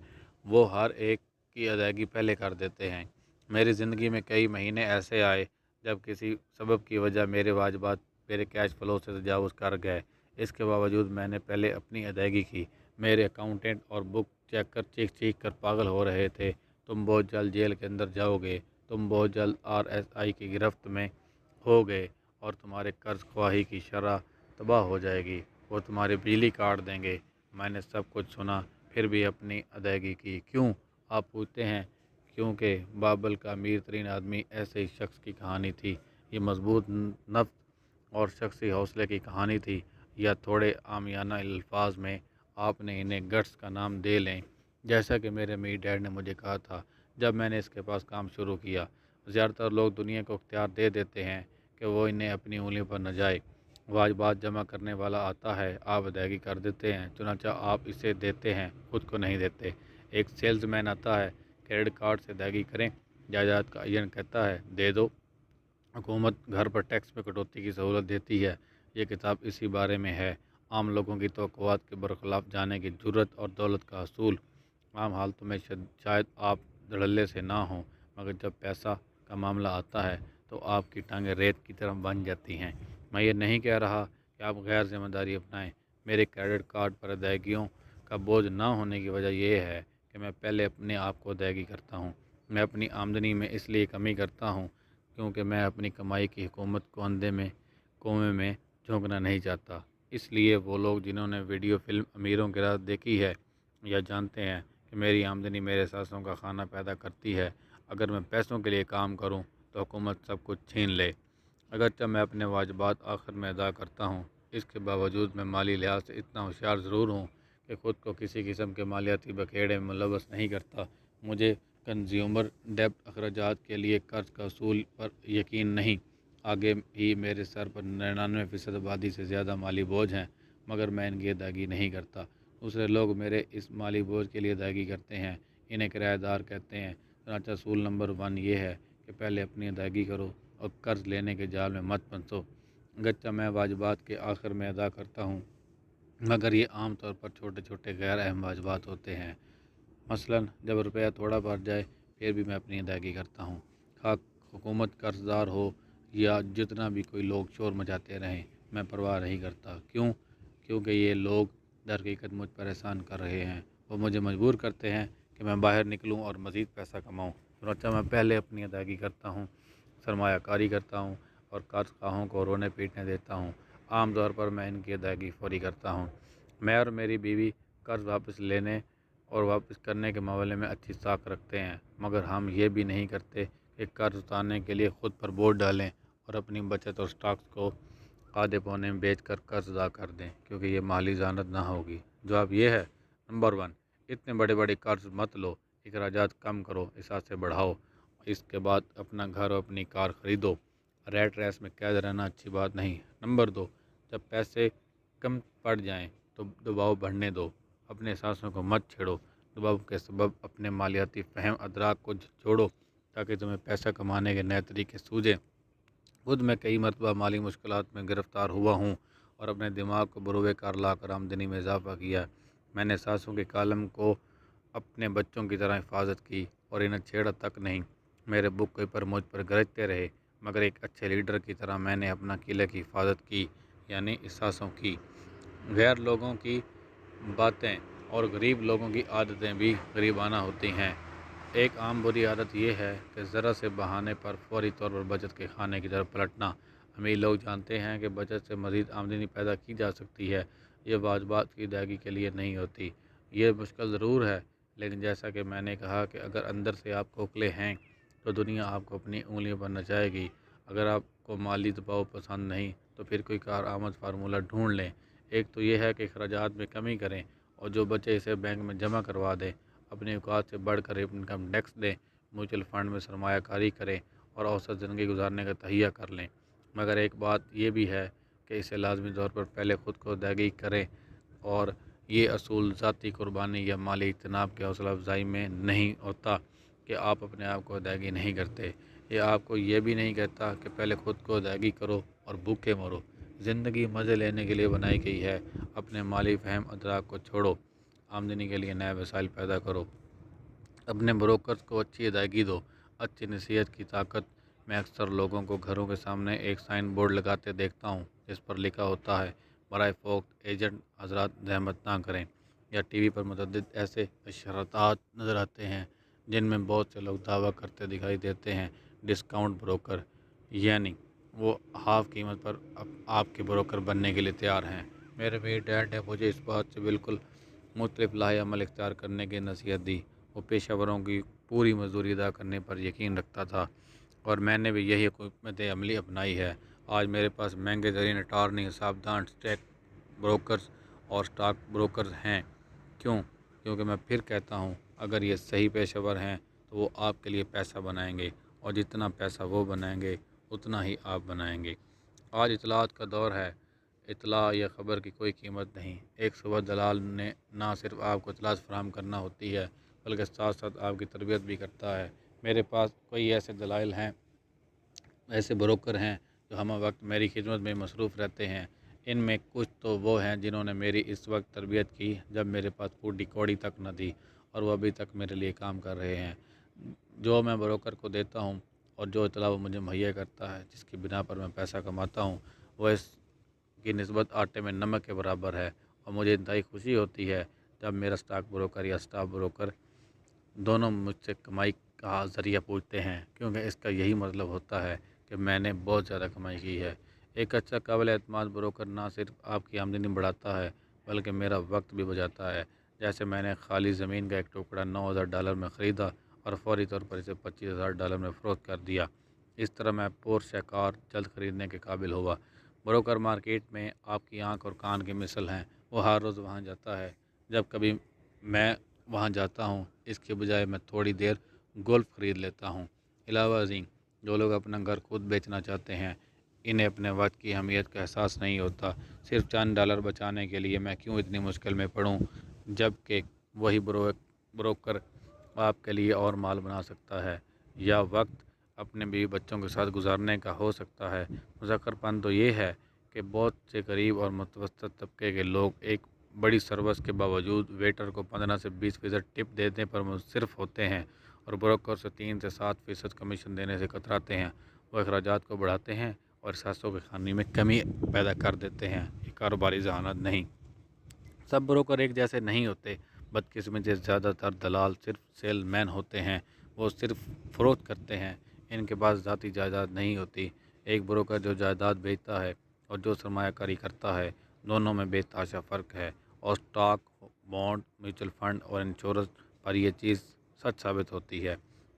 وہ ہر ایک کی ادائیگی پہلے کر دیتے ہیں۔ میری زندگی میں کئی مہینے ایسے آئے جب کسی سبب کی وجہ میرے واجبات میرے کیش فلو سے تجاوز کر گئے۔ اس کے باوجود میں نے پہلے اپنی ادائیگی کی۔ میرے اکاؤنٹنٹ اور بک چیک کر چیخ چیخ کر پاگل ہو رہے تھے، تم بہت جلد جیل کے اندر جاؤ گے، تم بہت جلد RSI کی گرفت میں ہو گے اور تمہارے قرض خواہی کی شرح تباہ ہو جائے گی، وہ تمہارے بجلی کاٹ دیں گے۔ میں نے سب کچھ سنا پھر بھی اپنی ادائیگی کی۔ کیوں؟ آپ پوچھتے ہیں کیونکہ بابل کا امیر ترین آدمی ایسے ہی شخص کی کہانی تھی۔ یہ مضبوط نفس اور شخصی حوصلے کی کہانی تھی، یا تھوڑے عامیانہ الفاظ میں آپ نے انہیں گٹس کا نام دے لیں، جیسا کہ میرے امیر ڈیڈ نے مجھے کہا تھا جب میں نے اس کے پاس کام شروع کیا۔ زیادہ تر لوگ دنیا کو اختیار دے دیتے ہیں کہ وہ انہیں اپنی انگلیوں پر نہ جائے۔ واجبات جمع کرنے والا آتا ہے، آپ ادائیگی کر دیتے ہیں، چنانچہ آپ اسے دیتے ہیں، خود کو نہیں دیتے۔ ایک سیلز مین آتا ہے، کریڈٹ کارڈ سے ادائیگی کریں، جائیداد کا ایجنٹ کہتا ہے دے دو، حکومت گھر پر ٹیکس میں کٹوتی کی سہولت دیتی ہے۔ یہ کتاب اسی بارے میں ہے، عام لوگوں کی توقعات کے برخلاف جانے کی جرت اور دولت کا حصول۔ عام حالتوں میں شاید آپ دھڑلے سے نہ ہوں، مگر جب پیسہ کا معاملہ آتا ہے تو آپ کی ٹانگیں ریت کی طرح بن جاتی ہیں۔ میں یہ نہیں کہہ رہا کہ آپ غیر ذمہ داری اپنائیں۔ میرے کریڈٹ کارڈ پر ادائیگیوں کا بوجھ نہ ہونے کی وجہ یہ ہے کہ میں پہلے اپنے آپ کو ادائیگی کرتا ہوں۔ میں اپنی آمدنی میں اس لیے کمی کرتا ہوں کیونکہ میں اپنی کمائی کی حکومت کو اندھے میں کنویں میں جھونکنا نہیں چاہتا۔ اس لیے وہ لوگ جنہوں نے ویڈیو فلم امیروں کی رات دیکھی ہے یا جانتے ہیں کہ میری آمدنی میرے سانسوں کا کھانا پیدا کرتی ہے، اگر میں پیسوں کے لیے کام کروں تو حکومت سب کچھ چھین لے۔ اگرچہ میں اپنے واجبات آخر میں ادا کرتا ہوں، اس کے باوجود میں مالی لحاظ سے اتنا ہوشیار ضرور ہوں کہ خود کو کسی قسم کے مالیاتی بکھیڑے میں ملوث نہیں کرتا۔ مجھے کنزیومر ڈیبٹ اخراجات کے لیے قرض کا اصول پر یقین نہیں۔ آگے ہی میرے سر پر 99% آبادی سے زیادہ مالی بوجھ ہیں، مگر میں ان کی ادائیگی نہیں کرتا۔ دوسرے لوگ میرے اس مالی بوجھ کے لیے ادائیگی کرتے ہیں، انہیں کرایہ دار کہتے ہیں۔ چنانچہ اصول نمبر 1 یہ ہے کہ پہلے اپنی ادائیگی کرو اور قرض لینے کے جال میں مت پھنسو۔ اگرچہ میں واجبات کے آخر میں ادا کرتا ہوں، مگر یہ عام طور پر چھوٹے چھوٹے غیر اہم واجبات ہوتے ہیں۔ مثلاً جب روپیہ تھوڑا بڑھ جائے پھر بھی میں اپنی ادائیگی کرتا ہوں، خواہ حکومت قرض دار ہو یا جتنا بھی کوئی لوگ شور مچاتے رہیں، میں پرواہ نہیں کرتا۔ کیوں؟ کیونکہ یہ لوگ در حقیقت مجھ پر احسان کر رہے ہیں، وہ مجھے مجبور کرتے ہیں کہ میں باہر نکلوں اور مزید پیسہ کماؤں۔ چنانچہ میں پہلے اپنی ادائیگی کرتا ہوں، سرمایہ کاری کرتا ہوں اور قرض خواہوں کو رونے پیٹنے دیتا ہوں۔ عام طور پر میں ان کی ادائیگی فوری کرتا ہوں۔ میں اور میری بیوی قرض واپس لینے اور واپس کرنے کے معاملے میں اچھی ساکھ رکھتے ہیں، مگر ہم یہ بھی نہیں کرتے کہ قرض اتارنے کے لیے خود پر بوجھ ڈالیں اور اپنی بچت اور سٹاکس کو آدھے پونے میں بیچ کر قرض ادا کر دیں، کیونکہ یہ مالی ذہانت نہ ہوگی۔ جواب یہ ہے، نمبر 1، اتنے بڑے بڑے قرض مت لو، اخراجات کم کرو، اثاثے بڑھاؤ، اس کے بعد اپنا گھر اور اپنی کار خریدو۔ ریٹ ریس میں قید رہنا اچھی بات نہیں۔ نمبر 2، جب پیسے کم پڑ جائیں تو دباؤ بڑھنے دو، اپنے احساسوں کو مت چھیڑو، دباؤ کے سبب اپنے مالیاتی فہم ادراک کو جھنجھوڑو تاکہ تمہیں پیسہ کمانے کے نئے طریقے سوجھیں۔ خود میں کئی مرتبہ مالی مشکلات میں گرفتار ہوا ہوں اور اپنے دماغ کو بروئے کار لا کر آمدنی میں اضافہ کیا۔ میں نے احساسوں کے کالم کو اپنے بچوں کی طرح حفاظت کی اور انہیں چھیڑا تک نہیں۔ میرے بک کیپر مجھ پر گرجتے رہے، مگر ایک اچھے لیڈر کی طرح میں نے اپنا قلعے کی حفاظت کی، یعنی احساسوں کی۔ غیر لوگوں کی باتیں اور غریب لوگوں کی عادتیں بھی غریبانہ ہوتی ہیں۔ ایک عام بری عادت یہ ہے کہ ذرا سے بہانے پر فوری طور پر بچت کے خانے کی طرف پلٹنا۔ امیر لوگ جانتے ہیں کہ بچت سے مزید آمدنی پیدا کی جا سکتی ہے، یہ واجبات کی ادائیگی کے لیے نہیں ہوتی۔ یہ مشکل ضرور ہے، لیکن جیسا کہ میں نے کہا کہ اگر اندر سے آپ کھوکھلے ہیں تو دنیا آپ کو اپنی انگلیوں پر نچائے گی۔ اگر آپ کو مالی دباؤ پسند نہیں تو پھر کوئی کارآمد فارمولہ ڈھونڈ لیں۔ ایک تو یہ ہے کہ اخراجات میں کمی کریں اور جو بچے اسے بینک میں جمع کروا دیں، اپنی اوقات سے بڑھ کر انکم ٹیکس دیں، میوچل فنڈ میں سرمایہ کاری کریں اور اوسط زندگی گزارنے کا تہیہ کر لیں۔ مگر ایک بات یہ بھی ہے کہ اسے لازمی طور پر پہلے خود کو ادائیگی کریں، اور یہ اصول ذاتی قربانی یا مالی اجتناب کے حوصلہ افزائی میں نہیں ہوتا، کہ آپ اپنے آپ کو ادائیگی نہیں کرتے۔ یہ آپ کو یہ بھی نہیں کہتا کہ پہلے خود کو ادائیگی کرو اور بھوکے مرو۔ زندگی مزے لینے کے لیے بنائی گئی ہے۔ اپنے مالی فہم ادراک کو چھوڑو، آمدنی کے لیے نئے وسائل پیدا کرو، اپنے بروکرز کو اچھی ادائیگی دو۔ اچھی نصیحت کی طاقت۔ میں اکثر لوگوں کو گھروں کے سامنے ایک سائن بورڈ لگاتے دیکھتا ہوں جس پر لکھا ہوتا ہے برائے فوقت ایجنٹ حضرات زحمت نہ کریں، یا ٹی وی پر متعدد ایسے اشارات نظر آتے ہیں جن میں بہت سے لوگ دعویٰ کرتے دکھائی دیتے ہیں ڈسکاؤنٹ بروکر، یعنی وہ ہاف قیمت پر آپ کے بروکر بننے کے لیے تیار ہیں۔ میرے میر ڈیڈ نے مجھے اس بات سے بالکل مختلف لاہ عمل اختیار کرنے کی نصیحت دی۔ وہ پیشہ وروں کی پوری مزدوری ادا کرنے پر یقین رکھتا تھا اور میں نے بھی یہی حکمت عملی اپنائی ہے۔ آج میرے پاس مہنگے ترین اٹارنی، حسابدار، اسٹاک بروکرز اور اسٹاک بروکرز ہیں۔ کیوں؟ کیونکہ میں پھر کہتا ہوں، اگر یہ صحیح پیشہ ور ہیں تو وہ آپ کے لیے پیسہ بنائیں گے، اور جتنا پیسہ وہ بنائیں گے اتنا ہی آپ بنائیں گے۔ آج اطلاعات کا دور ہے۔ اطلاع یا خبر کی کوئی قیمت نہیں۔ ایک صبح دلال نے نہ صرف آپ کو اطلاعات فراہم کرنا ہوتی ہے بلکہ ساتھ ساتھ آپ کی تربیت بھی کرتا ہے۔ میرے پاس کئی ایسے دلائل ہیں، ایسے بروکر ہیں جو ہمہ وقت میری خدمت میں مصروف رہتے ہیں۔ ان میں کچھ تو وہ ہیں جنہوں نے میری اس وقت تربیت کی جب میرے پاس پوٹی کوڑی تک نہ تھی، اور وہ ابھی تک میرے لیے کام کر رہے ہیں۔ جو میں بروکر کو دیتا ہوں اور جو اطلاع وہ مجھے مہیا کرتا ہے، جس کی بنا پر میں پیسہ کماتا ہوں، وہ اس کی نسبت آٹے میں نمک کے برابر ہے، اور مجھے انتہائی خوشی ہوتی ہے جب میرا اسٹاک بروکر یا اسٹاف بروکر دونوں مجھ سے کمائی کا ذریعہ پوچھتے ہیں، کیونکہ اس کا یہی مطلب ہوتا ہے کہ میں نے بہت زیادہ کمائی کی ہے۔ ایک اچھا قابل اعتماد بروکر نہ صرف آپ کی آمدنی بڑھاتا ہے بلکہ میرا وقت بھی بچاتا ہے۔ جیسے میں نے خالی زمین کا ایک ٹکڑا $9,000 میں خریدا اور فوری طور پر اسے $25,000 میں فروخت کر دیا۔ اس طرح میں پورشے کار جلد خریدنے کے قابل ہوا۔ بروکر مارکیٹ میں آپ کی آنکھ اور کان کی مثل ہیں۔ وہ ہر روز وہاں جاتا ہے۔ جب کبھی میں وہاں جاتا ہوں، اس کے بجائے میں تھوڑی دیر گولف خرید لیتا ہوں۔ علاوہ ازیں، جو لوگ اپنا گھر خود بیچنا چاہتے ہیں، انہیں اپنے وقت کی اہمیت کا احساس نہیں ہوتا۔ صرف چند ڈالر بچانے کے لیے میں کیوں اتنی مشکل میں پڑوں، جب کہ وہی بروکر آپ کے لیے اور مال بنا سکتا ہے، یا وقت اپنے بیوی بچوں کے ساتھ گزارنے کا ہو سکتا ہے۔ مذکر پن تو یہ ہے کہ بہت سے غریب اور متوسط طبقے کے لوگ ایک بڑی سروس کے باوجود ویٹر کو 15 سے 20% ٹپ دینے پر منصرف ہوتے ہیں، اور بروکر سے 3 سے 7% کمیشن دینے سے کتراتے ہیں۔ وہ اخراجات کو بڑھاتے ہیں اور احساسوں کے خانے میں کمی پیدا کر دیتے ہیں۔ یہ کاروباری ذہانت نہیں۔ سب بروکر ایک جیسے نہیں ہوتے۔ بدقسمتی سے زیادہ تر دلال صرف سیل مین ہوتے ہیں۔ وہ صرف فروخت کرتے ہیں، ان کے پاس ذاتی جائیداد نہیں ہوتی۔ ایک بروکر جو جائیداد بیچتا ہے اور جو سرمایہ کاری کرتا ہے، دونوں میں بے تحاشا فرق ہے، اور اسٹاک، بانڈ، میوچل فنڈ اور انشورنس پر یہ چیز سچ ثابت ہوتی ہے۔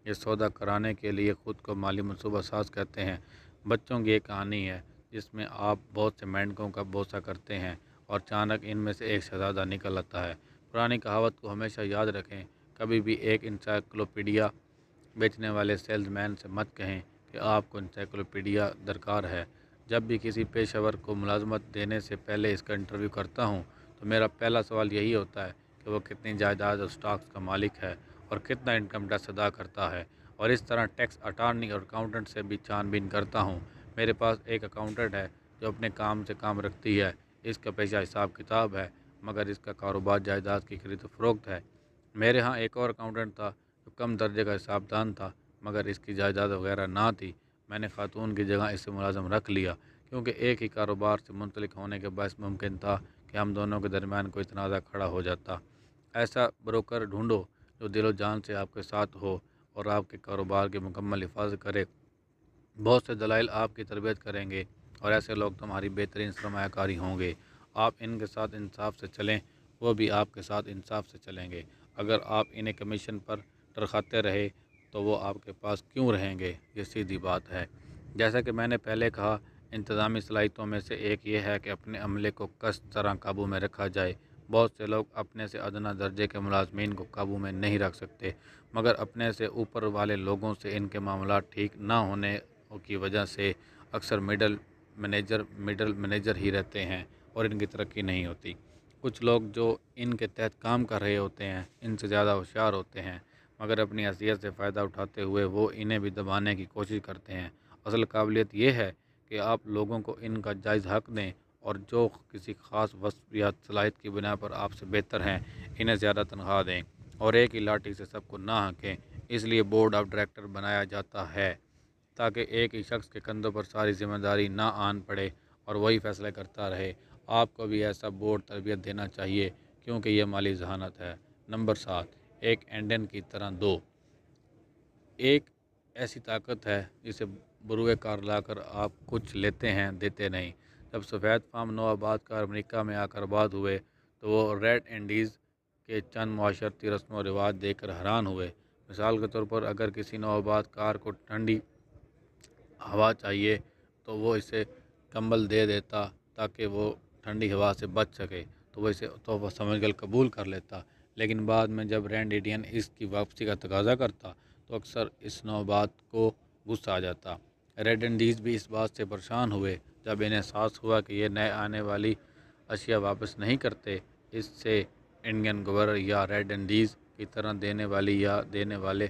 یہ سودا کرانے کے لیے خود کو مالی منصوبہ ساز کہتے ہیں۔ بچوں کی ایک کہانی ہے جس میں آپ بہت سے مینڈکوں کا بوسہ کرتے ہیں اور اچانک ان میں سے ایک شہزادہ نکل آتا ہے۔ پرانی کہاوت کو ہمیشہ یاد رکھیں، کبھی بھی ایک انسائکلوپیڈیا بیچنے والے سیلز مین سے مت کہیں کہ آپ کو انسائکلوپیڈیا درکار ہے۔ جب بھی کسی پیشہ ور کو ملازمت دینے سے پہلے اس کا انٹرویو کرتا ہوں تو میرا پہلا سوال یہی ہوتا ہے کہ وہ کتنی جائیداد اور اسٹاکس کا مالک ہے اور کتنا انکم ٹیکس ادا کرتا ہے، اور اس طرح ٹیکس اٹارنی اور اکاؤنٹنٹ سے بھی چھان بین کرتا ہوں۔ میرے پاس ایک اکاؤنٹنٹ ہے جو اپنے کام سے کام رکھتی ہے، اس کا پیشہ حساب کتاب ہے مگر اس کا کاروبار جائیداد کی خرید و فروخت ہے۔ میرے ہاں ایک اور اکاؤنٹنٹ تھا جو کم درجے کا حساب دان تھا مگر اس کی جائیداد وغیرہ نہ تھی۔ میں نے خاتون کی جگہ اسے ملازم رکھ لیا کیونکہ ایک ہی کاروبار سے منسلک ہونے کے باعث ممکن تھا کہ ہم دونوں کے درمیان کوئی تنازع کھڑا ہو جاتا۔ ایسا بروکر ڈھونڈو جو دل و جان سے آپ کے ساتھ ہو اور آپ کے کاروبار کی مکمل حفاظت کرے۔ بہت سے دلائل آپ کی تربیت کریں گے اور ایسے لوگ تمہاری بہترین سرمایہ کاری ہوں گے۔ آپ ان کے ساتھ انصاف سے چلیں، وہ بھی آپ کے ساتھ انصاف سے چلیں گے۔ اگر آپ انہیں کمیشن پر ٹرکاتے رہے تو وہ آپ کے پاس کیوں رہیں گے؟ یہ سیدھی بات ہے۔ جیسا کہ میں نے پہلے کہا، انتظامی صلاحیتوں میں سے ایک یہ ہے کہ اپنے عملے کو کس طرح قابو میں رکھا جائے۔ بہت سے لوگ اپنے سے ادنیٰ درجے کے ملازمین کو قابو میں نہیں رکھ سکتے، مگر اپنے سے اوپر والے لوگوں سے ان کے معاملات ٹھیک نہ ہونے کی وجہ سے اکثر مڈل مینیجر ہی رہتے ہیں اور ان کی ترقی نہیں ہوتی۔ کچھ لوگ جو ان کے تحت کام کر رہے ہوتے ہیں ان سے زیادہ ہوشیار ہوتے ہیں، مگر اپنی حیثیت سے فائدہ اٹھاتے ہوئے وہ انہیں بھی دبانے کی کوشش کرتے ہیں۔ اصل قابلیت یہ ہے کہ آپ لوگوں کو ان کا جائز حق دیں اور جو کسی خاص وصف یا صلاحیت کی بنا پر آپ سے بہتر ہیں انہیں زیادہ تنخواہ دیں اور ایک ہی لاٹھی سے سب کو نہ ہانکیں۔ اس لیے بورڈ آف ڈائریکٹر بنایا جاتا ہے تاکہ ایک ہی شخص کے کندھوں پر ساری ذمہ داری نہ آن پڑے اور وہی فیصلے کرتا رہے۔ آپ کو بھی ایسا بورڈ تربیت دینا چاہیے کیونکہ یہ مالی ذہانت ہے۔ نمبر 7، ایک انڈین کی طرح دو۔ ایک ایسی طاقت ہے جسے بروئے کار لا کر آپ کچھ لیتے ہیں دیتے نہیں۔ جب سفید فام نو آباد کار امریکہ میں آ کر آباد ہوئے تو وہ ریڈ انڈیز کے چند معاشرتی رسم و رواج دیکھ کر حیران ہوئے۔ مثال کے طور پر اگر کسی نو آباد کار کو ٹھنڈی ہوا چاہیے تو وہ اسے کمبل دے دیتا تاکہ وہ ٹھنڈی ہوا سے بچ سکے، تو وہ اسے تحفہ سمجھ کر قبول کر لیتا۔ لیکن بعد میں جب رینڈ انڈین اس کی واپسی کا تقاضا کرتا تو اکثر اس نوبات کو غصہ آ جاتا۔ ریڈ انڈیز بھی اس بات سے پریشان ہوئے جب انہیں احساس ہوا کہ یہ نئے آنے والی اشیاء واپس نہیں کرتے۔ اس سے انڈین گورنر یا ریڈ انڈیز کی طرح دینے والی یا دینے والے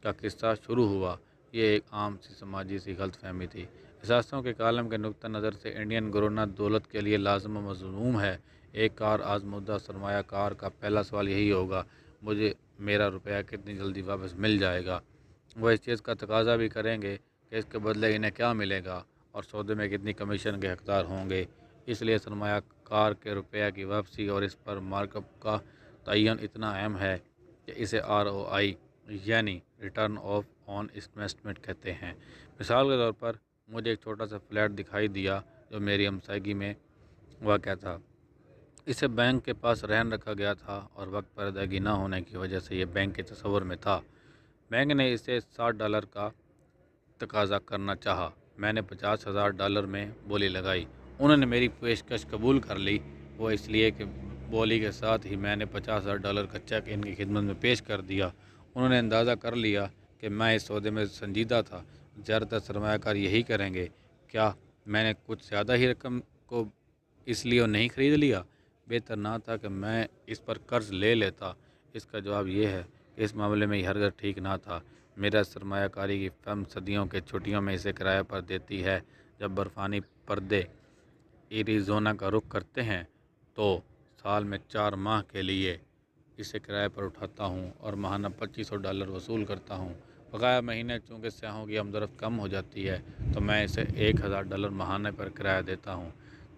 کا قصہ شروع ہوا۔ یہ ایک عام سی سماجی سی غلط فہمی تھی۔ احساسوں کے کالم کے نقطہ نظر سے انڈین گورنر دولت کے لیے لازم و ملزوم ہے۔ ایک کار آزمودہ سرمایہ کار کا پہلا سوال یہی ہوگا، مجھے میرا روپیہ کتنی جلدی واپس مل جائے گا۔ وہ اس چیز کا تقاضا بھی کریں گے کہ اس کے بدلے انہیں کیا ملے گا اور سودے میں کتنی کمیشن کے حقدار ہوں گے۔ اس لیے سرمایہ کار کے روپیہ کی واپسی اور اس پر مارک اپ کا تعین اتنا اہم ہے کہ اسے ROI یعنی ریٹرن آف آن انویسٹمنٹ کہتے ہیں۔ مثال کے طور پر مجھے ایک چھوٹا سا فلیٹ دکھائی دیا جو میری ہمسائیگی میں واقع تھا۔ اسے بینک کے پاس رہن رکھا گیا تھا اور وقت پر ادائیگی نہ ہونے کی وجہ سے یہ بینک کے تصور میں تھا۔ بینک نے اسے $60 کا تقاضا کرنا چاہا۔ میں نے $50,000 میں بولی لگائی۔ انہوں نے میری پیشکش قبول کر لی، وہ اس لیے کہ بولی کے ساتھ ہی میں نے $50,000 کا چیک ان کی خدمت میں پیش کر دیا۔ انہوں نے اندازہ کر لیا کہ میں اس سودے میں سنجیدہ تھا۔ زیادہ تر سرمایہ کار یہی کریں گے۔ کیا میں نے کچھ زیادہ ہی رقم کو اس لیے نہیں خرید لیا؟ بہتر نہ تھا کہ میں اس پر قرض لے لیتا؟ اس کا جواب یہ ہے کہ اس معاملے میں یہ ہرگز ٹھیک نہ تھا۔ میرا سرمایہ کاری کی فرم صدیوں کے چھٹیوں میں اسے کرایہ پر دیتی ہے۔ جب برفانی پردے ایریزونا کا رخ کرتے ہیں تو سال میں 4 ماہ کے لیے اسے کرایہ پر اٹھاتا ہوں اور ماہانہ $2500 وصول کرتا ہوں۔ بقایا مہینے چونکہ سیاحوں کی آمد و رفت کم ہو جاتی ہے تو میں اسے $1000 ماہانہ پر کرایہ دیتا ہوں۔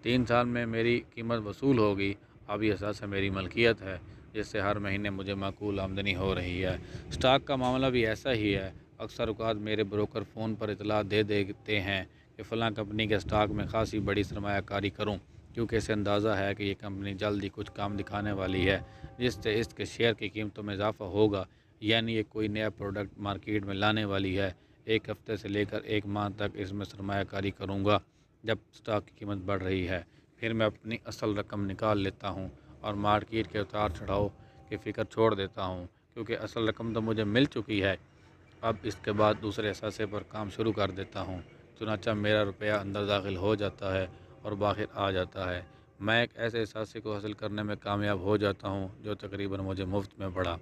3 سال میں میری قیمت وصول ہوگی۔ اب یہ اثاثہ میری ملکیت ہے جس سے ہر مہینے مجھے معقول آمدنی ہو رہی ہے۔ سٹاک کا معاملہ بھی ایسا ہی ہے۔ اکثر اوقات میرے بروکر فون پر اطلاع دے دیتے ہیں کہ فلاں کمپنی کے سٹاک میں خاصی بڑی سرمایہ کاری کروں، کیونکہ اسے اندازہ ہے کہ یہ کمپنی جلد ہی کچھ کام دکھانے والی ہے جس سے اس کے شیئر کی قیمتوں میں اضافہ ہوگا، یعنی یہ کوئی نیا پروڈکٹ مارکیٹ میں لانے والی ہے۔ ایک ہفتے سے لے کر 1 ماہ تک اس میں سرمایہ کاری کروں گا جب سٹاک کی قیمت بڑھ رہی ہے، پھر میں اپنی اصل رقم نکال لیتا ہوں اور مارکیٹ کے اتار چڑھاؤ کی فکر چھوڑ دیتا ہوں، کیونکہ اصل رقم تو مجھے مل چکی ہے۔ اب اس کے بعد دوسرے اثاثے پر کام شروع کر دیتا ہوں۔ چنانچہ میرا روپیہ اندر داخل ہو جاتا ہے اور باہر آ جاتا ہے۔ میں ایک ایسے اثاثے کو حاصل کرنے میں کامیاب ہو جاتا ہوں جو تقریباً مجھے مفت میں پڑا۔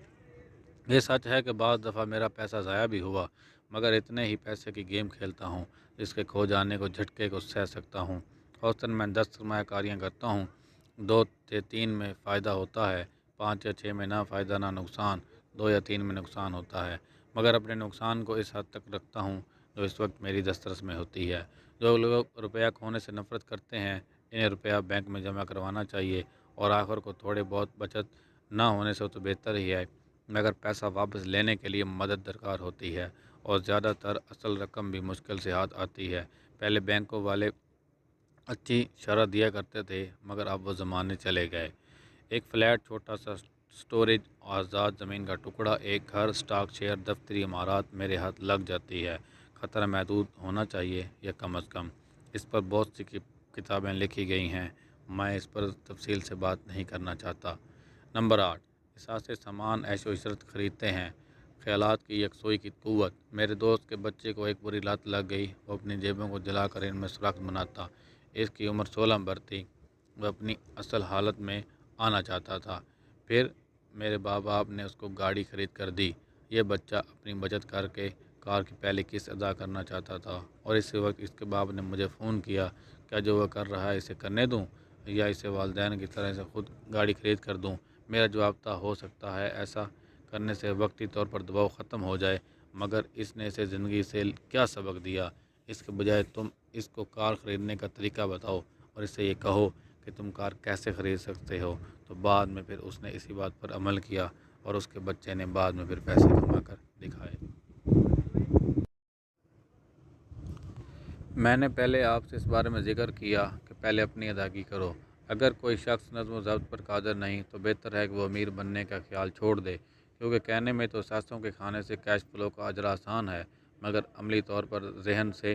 یہ سچ ہے کہ بعض دفعہ میرا پیسہ ضائع بھی ہوا، مگر اتنے ہی پیسے کی گیم کھیلتا ہوں جس کے کھو جانے کو جھٹکے کو سہ سکتا ہوں۔ اوسطاً میں 10 سرمایہ کاریاں کرتا ہوں، 2 سے 3 میں فائدہ ہوتا ہے، 5 یا 6 میں نہ فائدہ نہ نقصان، 2 یا 3 میں نقصان ہوتا ہے، مگر اپنے نقصان کو اس حد تک رکھتا ہوں جو اس وقت میری دسترس میں ہوتی ہے۔ جو لوگ روپیہ کھونے سے نفرت کرتے ہیں انہیں روپیہ بینک میں جمع کروانا چاہیے اور آخر کو تھوڑے بہت بچت نہ ہونے سے تو بہتر ہی ہے، مگر پیسہ واپس لینے کے لیے مدد درکار ہوتی ہے اور زیادہ تر اصل رقم بھی مشکل سے ہاتھ آتی ہے۔ پہلے بینکوں والے اچھی شرح دیا کرتے تھے مگر اب وہ زمانے چلے گئے۔ ایک فلیٹ، چھوٹا سا سٹوریج، آزاد زمین کا ٹکڑا، ایک گھر، سٹاک شیئر، دفتری عمارات میرے ہاتھ لگ جاتی ہے۔ خطرہ محدود ہونا چاہیے یا کم از کم۔ اس پر بہت سی کتابیں لکھی گئی ہیں، میں اس پر تفصیل سے بات نہیں کرنا چاہتا۔ نمبر 8، اثاثے سامان عیش و عشرت خریدتے ہیں۔ خیالات کی یکسوئی کی قوت۔ میرے دوست کے بچے کو ایک بری لت لگ گئی، وہ اپنی جیبوں کو جلا کر ان میں سوراخ بناتا۔ اس کی عمر 16 برس تھی، وہ اپنی اصل حالت میں آنا چاہتا تھا۔ پھر میرے باپ نے اس کو گاڑی خرید کر دی۔ یہ بچہ اپنی بچت کر کے کار کی پہلی قسط ادا کرنا چاہتا تھا، اور اسی وقت اس کے باپ نے مجھے فون کیا، کیا جو وہ کر رہا ہے اسے کرنے دوں یا اسے والدین کی طرح سے خود گاڑی خرید کر دوں؟ میرا جواب تھا ہو سکتا ہے ایسا کرنے سے وقتی طور پر دباؤ ختم ہو جائے، مگر اس نے اسے زندگی سے کیا سبق دیا؟ اس کے بجائے تم اس کو کار خریدنے کا طریقہ بتاؤ اور اسے یہ کہو کہ تم کار کیسے خرید سکتے ہو، تو بعد میں پھر اس نے اسی بات پر عمل کیا اور اس کے بچے نے بعد میں پھر پیسے کما کر دکھائے۔ میں نے پہلے آپ سے اس بارے میں ذکر کیا کہ پہلے اپنی ادائیگی کرو۔ اگر کوئی شخص نظم و ضبط پر قادر نہیں تو بہتر ہے کہ وہ امیر بننے کا خیال چھوڑ دے، کیونکہ کہنے میں تو ساسوں کے کھانے سے کیش فلو کا اجرا آسان ہے، مگر عملی طور پر ذہن سے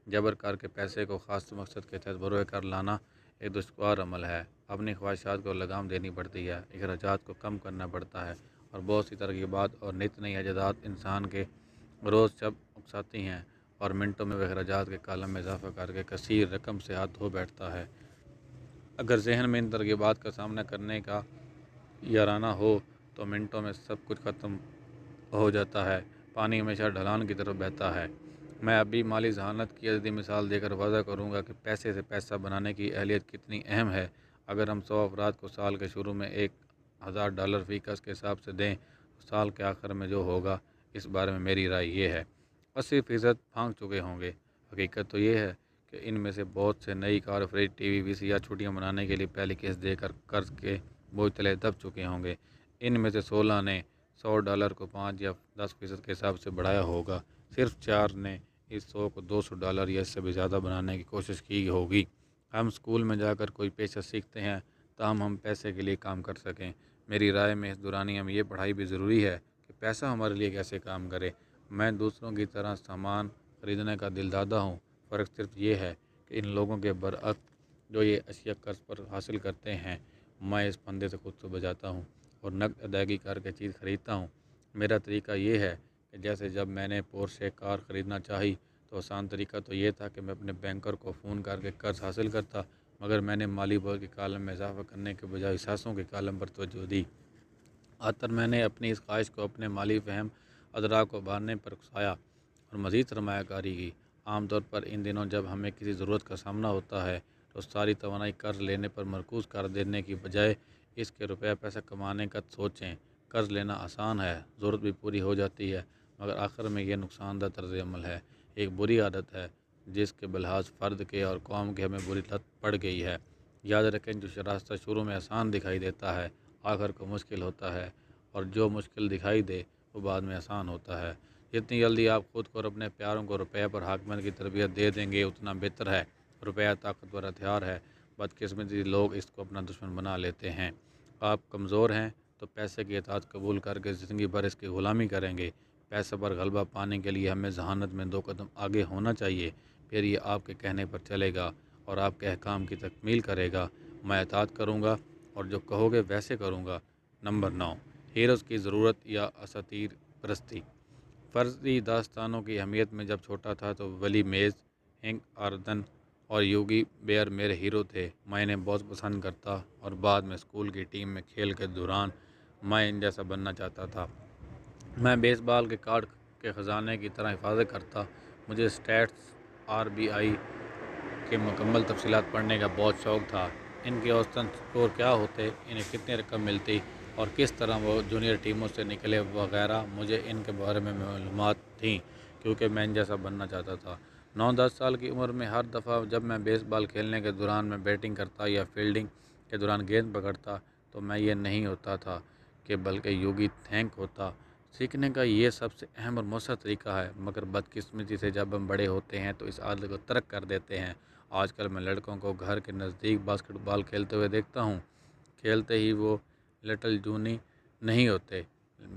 جبر کر کے پیسے کو خاص مقصد کے تحت بروئے کر لانا ایک دشوار عمل ہے۔ اپنی خواہشات کو لگام دینی پڑتی ہے، اخراجات کو کم کرنا پڑتا ہے، اور بہت سی ترغیبات اور نت نئی ایجادات انسان کے روز شب اکساتی ہیں، اور منٹوں میں وہ اخراجات کے کالم میں اضافہ کر کے کثیر رقم سے ہاتھ دھو بیٹھتا ہے۔ اگر ذہن میں ان ترغیبات کا سامنا کرنے کا یارانہ ہو تو منٹوں میں سب کچھ ختم ہو جاتا ہے، پانی ہمیشہ ڈھلان کی طرف بہتا ہے۔ میں ابھی مالی ذہانت کی عددی مثال دے کر واضح کروں گا کہ پیسے سے پیسہ بنانے کی اہلیت کتنی اہم ہے۔ اگر ہم 100 افراد کو سال کے شروع میں $1000 فی کس کے حساب سے دیں تو سال کے آخر میں جو ہوگا، اس بارے میں میری رائے یہ ہے 80% پھانک چکے ہوں گے۔ حقیقت تو یہ ہے کہ ان میں سے بہت سے نئی کار، فریج، ٹی وی، وی سی یا چھٹیاں منانے کے لیے پہلی قسط دے کر قرض کے بوجھ تلے دب چکے ہوں گے۔ ان میں سے 16 نے $100 کو 5 یا 10% کے حساب سے بڑھایا ہوگا، صرف 4 نے اس 100 کو $200 یا اس سے بھی زیادہ بنانے کی کوشش کی ہوگی۔ ہم اسکول میں جا کر کوئی پیشہ سیکھتے ہیں تاہم ہم پیسے کے لیے کام کر سکیں۔ میری رائے میں اس دورانیہ میں یہ پڑھائی بھی ضروری ہے کہ پیسہ ہمارے لیے کیسے کام کرے۔ میں دوسروں کی طرح سامان خریدنے کا دل دادا ہوں، فرق صرف یہ ہے کہ ان لوگوں کے برعکس جو یہ اشیاء قرض پر حاصل کرتے ہیں، میں اس پھندے سے خود کو بچاتا ہوں اور نقد ادائیگی کر کے چیز خریدتا ہوں۔ میرا طریقہ یہ ہے کہ جیسے جب میں نے پورشے کار خریدنا چاہی تو آسان طریقہ تو یہ تھا کہ میں اپنے بینکر کو فون کر کے قرض حاصل کرتا، مگر میں نے مالی بوجھ کے کالم میں اضافہ کرنے کے بجائے اثاثوں کے کالم پر توجہ دی۔ آخر میں نے اپنی اس خواہش کو اپنے مالی فہم ادراک کو ابھارنے پر اکسایا اور مزید سرمایہ کاری کی۔ عام طور پر ان دنوں جب ہمیں کسی ضرورت کا سامنا ہوتا ہے تو ساری توانائی قرض لینے پر مرکوز کر دینے کی بجائے اس کے روپیہ پیسہ کمانے کا سوچیں۔ قرض لینا آسان ہے، ضرورت بھی پوری ہو جاتی ہے، مگر آخر میں یہ نقصان دہ طرز عمل ہے، ایک بری عادت ہے جس کے بلحاظ فرد کے اور قوم کے ہمیں بری لت پڑ گئی ہے۔ یاد رکھیں جو راستہ شروع میں آسان دکھائی دیتا ہے آخر کو مشکل ہوتا ہے، اور جو مشکل دکھائی دے وہ بعد میں آسان ہوتا ہے۔ جتنی جلدی آپ خود کو اور اپنے پیاروں کو روپیہ پر حاکمیت کی تربیت دے دیں گے اتنا بہتر ہے۔ روپیہ طاقتور ہتھیار ہے، بدقسمتی لوگ اس کو اپنا دشمن بنا لیتے ہیں۔ آپ کمزور ہیں تو پیسے کی اطاعت قبول کر کے زندگی بھر اس کی غلامی کریں گے۔ پیسے پر غلبہ پانے کے لیے ہمیں ذہانت میں 2 قدم آگے ہونا چاہیے، پھر یہ آپ کے کہنے پر چلے گا اور آپ کے احکام کی تکمیل کرے گا۔ میں اطاعت کروں گا اور جو کہو گے ویسے کروں گا۔ نمبر 9، ہیروز کی ضرورت یا اساطیر پرستی۔ فرضی داستانوں کی اہمیت میں جب چھوٹا تھا تو ولی میز، ہنک آردن اور یوگی بیئر میرے ہیرو تھے۔ میں انہیں بہت پسند کرتا اور بعد میں اسکول کی ٹیم میں کھیل کے دوران میں ان جیسا بننا چاہتا تھا۔ میں بیس بال کے کارڈ کے خزانے کی طرح حفاظت کرتا۔ مجھے اسٹیٹس RBI کے مکمل تفصیلات پڑھنے کا بہت شوق تھا، ان کے اوسطاً اسکور کیا ہوتے، انہیں کتنی رقم ملتی اور کس طرح وہ جونیئر ٹیموں سے نکلے وغیرہ۔ مجھے ان کے بارے میں معلومات تھیں کیونکہ میں ان جیسا بننا چاہتا تھا۔ 9-10 سال کی عمر میں ہر دفعہ جب میں بیس بال کھیلنے کے دوران میں بیٹنگ کرتا یا فیلڈنگ کے دوران گیند پکڑتا تو میں یہ نہیں ہوتا تھا کہ بلکہ یوگی تھینک ہوتا۔ سیکھنے کا یہ سب سے اہم اور مؤثر طریقہ ہے، مگر بدقسمتی سے جب ہم بڑے ہوتے ہیں تو اس عادت کو ترک کر دیتے ہیں۔ آج کل میں لڑکوں کو گھر کے نزدیک باسکٹ بال کھیلتے ہوئے دیکھتا ہوں۔ کھیلتے ہی وہ لٹل جونی نہیں ہوتے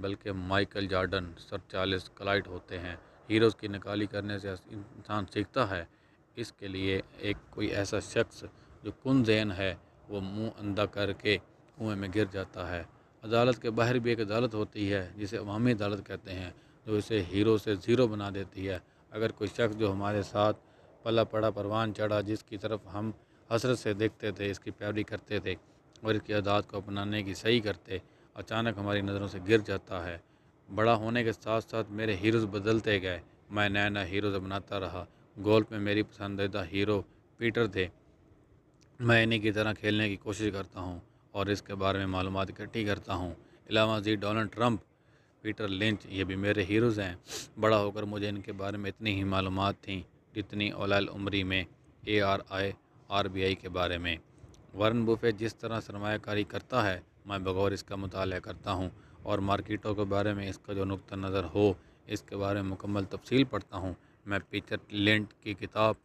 بلکہ مائیکل جارڈن، سر چارلس کلائٹ ہوتے ہیں۔ ہیروز کی نکالی کرنے سے انسان سیکھتا ہے، اس کے لیے کوئی ایسا شخص جو کن ذہن ہے وہ منہ اندھا کر کے کنویں میں گر جاتا ہے۔ عدالت کے باہر بھی ایک عدالت ہوتی ہے جسے عوامی عدالت کہتے ہیں، جو اسے ہیرو سے زیرو بنا دیتی ہے۔ اگر کوئی شخص جو ہمارے ساتھ پلا پڑا پروان چڑھا، جس کی طرف ہم حسرت سے دیکھتے تھے، اس کی پیروی کرتے تھے اور اس کی عادات کو اپنانے کی صحیح کرتے، اچانک ہماری نظروں سے گر جاتا ہے بڑا ہونے کے ساتھ ساتھ میرے ہیروز بدلتے گئے، میں نیا نیا ہیروز بناتا رہا۔ گولف میں میری پسندیدہ ہیرو پیٹر تھے، میں انہیں کی طرح کھیلنے کی کوشش کرتا ہوں اور اس کے بارے میں معلومات اکٹھی کرتا ہوں۔ علاوہ ازیں ڈونلڈ ٹرمپ، پیٹر لنچ، یہ بھی میرے ہیروز ہیں۔ بڑا ہو کر مجھے ان کے بارے میں اتنی ہی معلومات تھیں جتنی اولی العمری میں RBI کے بارے میں۔ وارن بفیٹ جس طرح سرمایہ کاری کرتا ہے، میں بغور اس کا مطالعہ کرتا ہوں اور مارکیٹوں کے بارے میں اس کا جو نقطہ نظر ہو، اس کے بارے میں مکمل تفصیل پڑھتا ہوں۔ میں پیٹر لنچ کی کتاب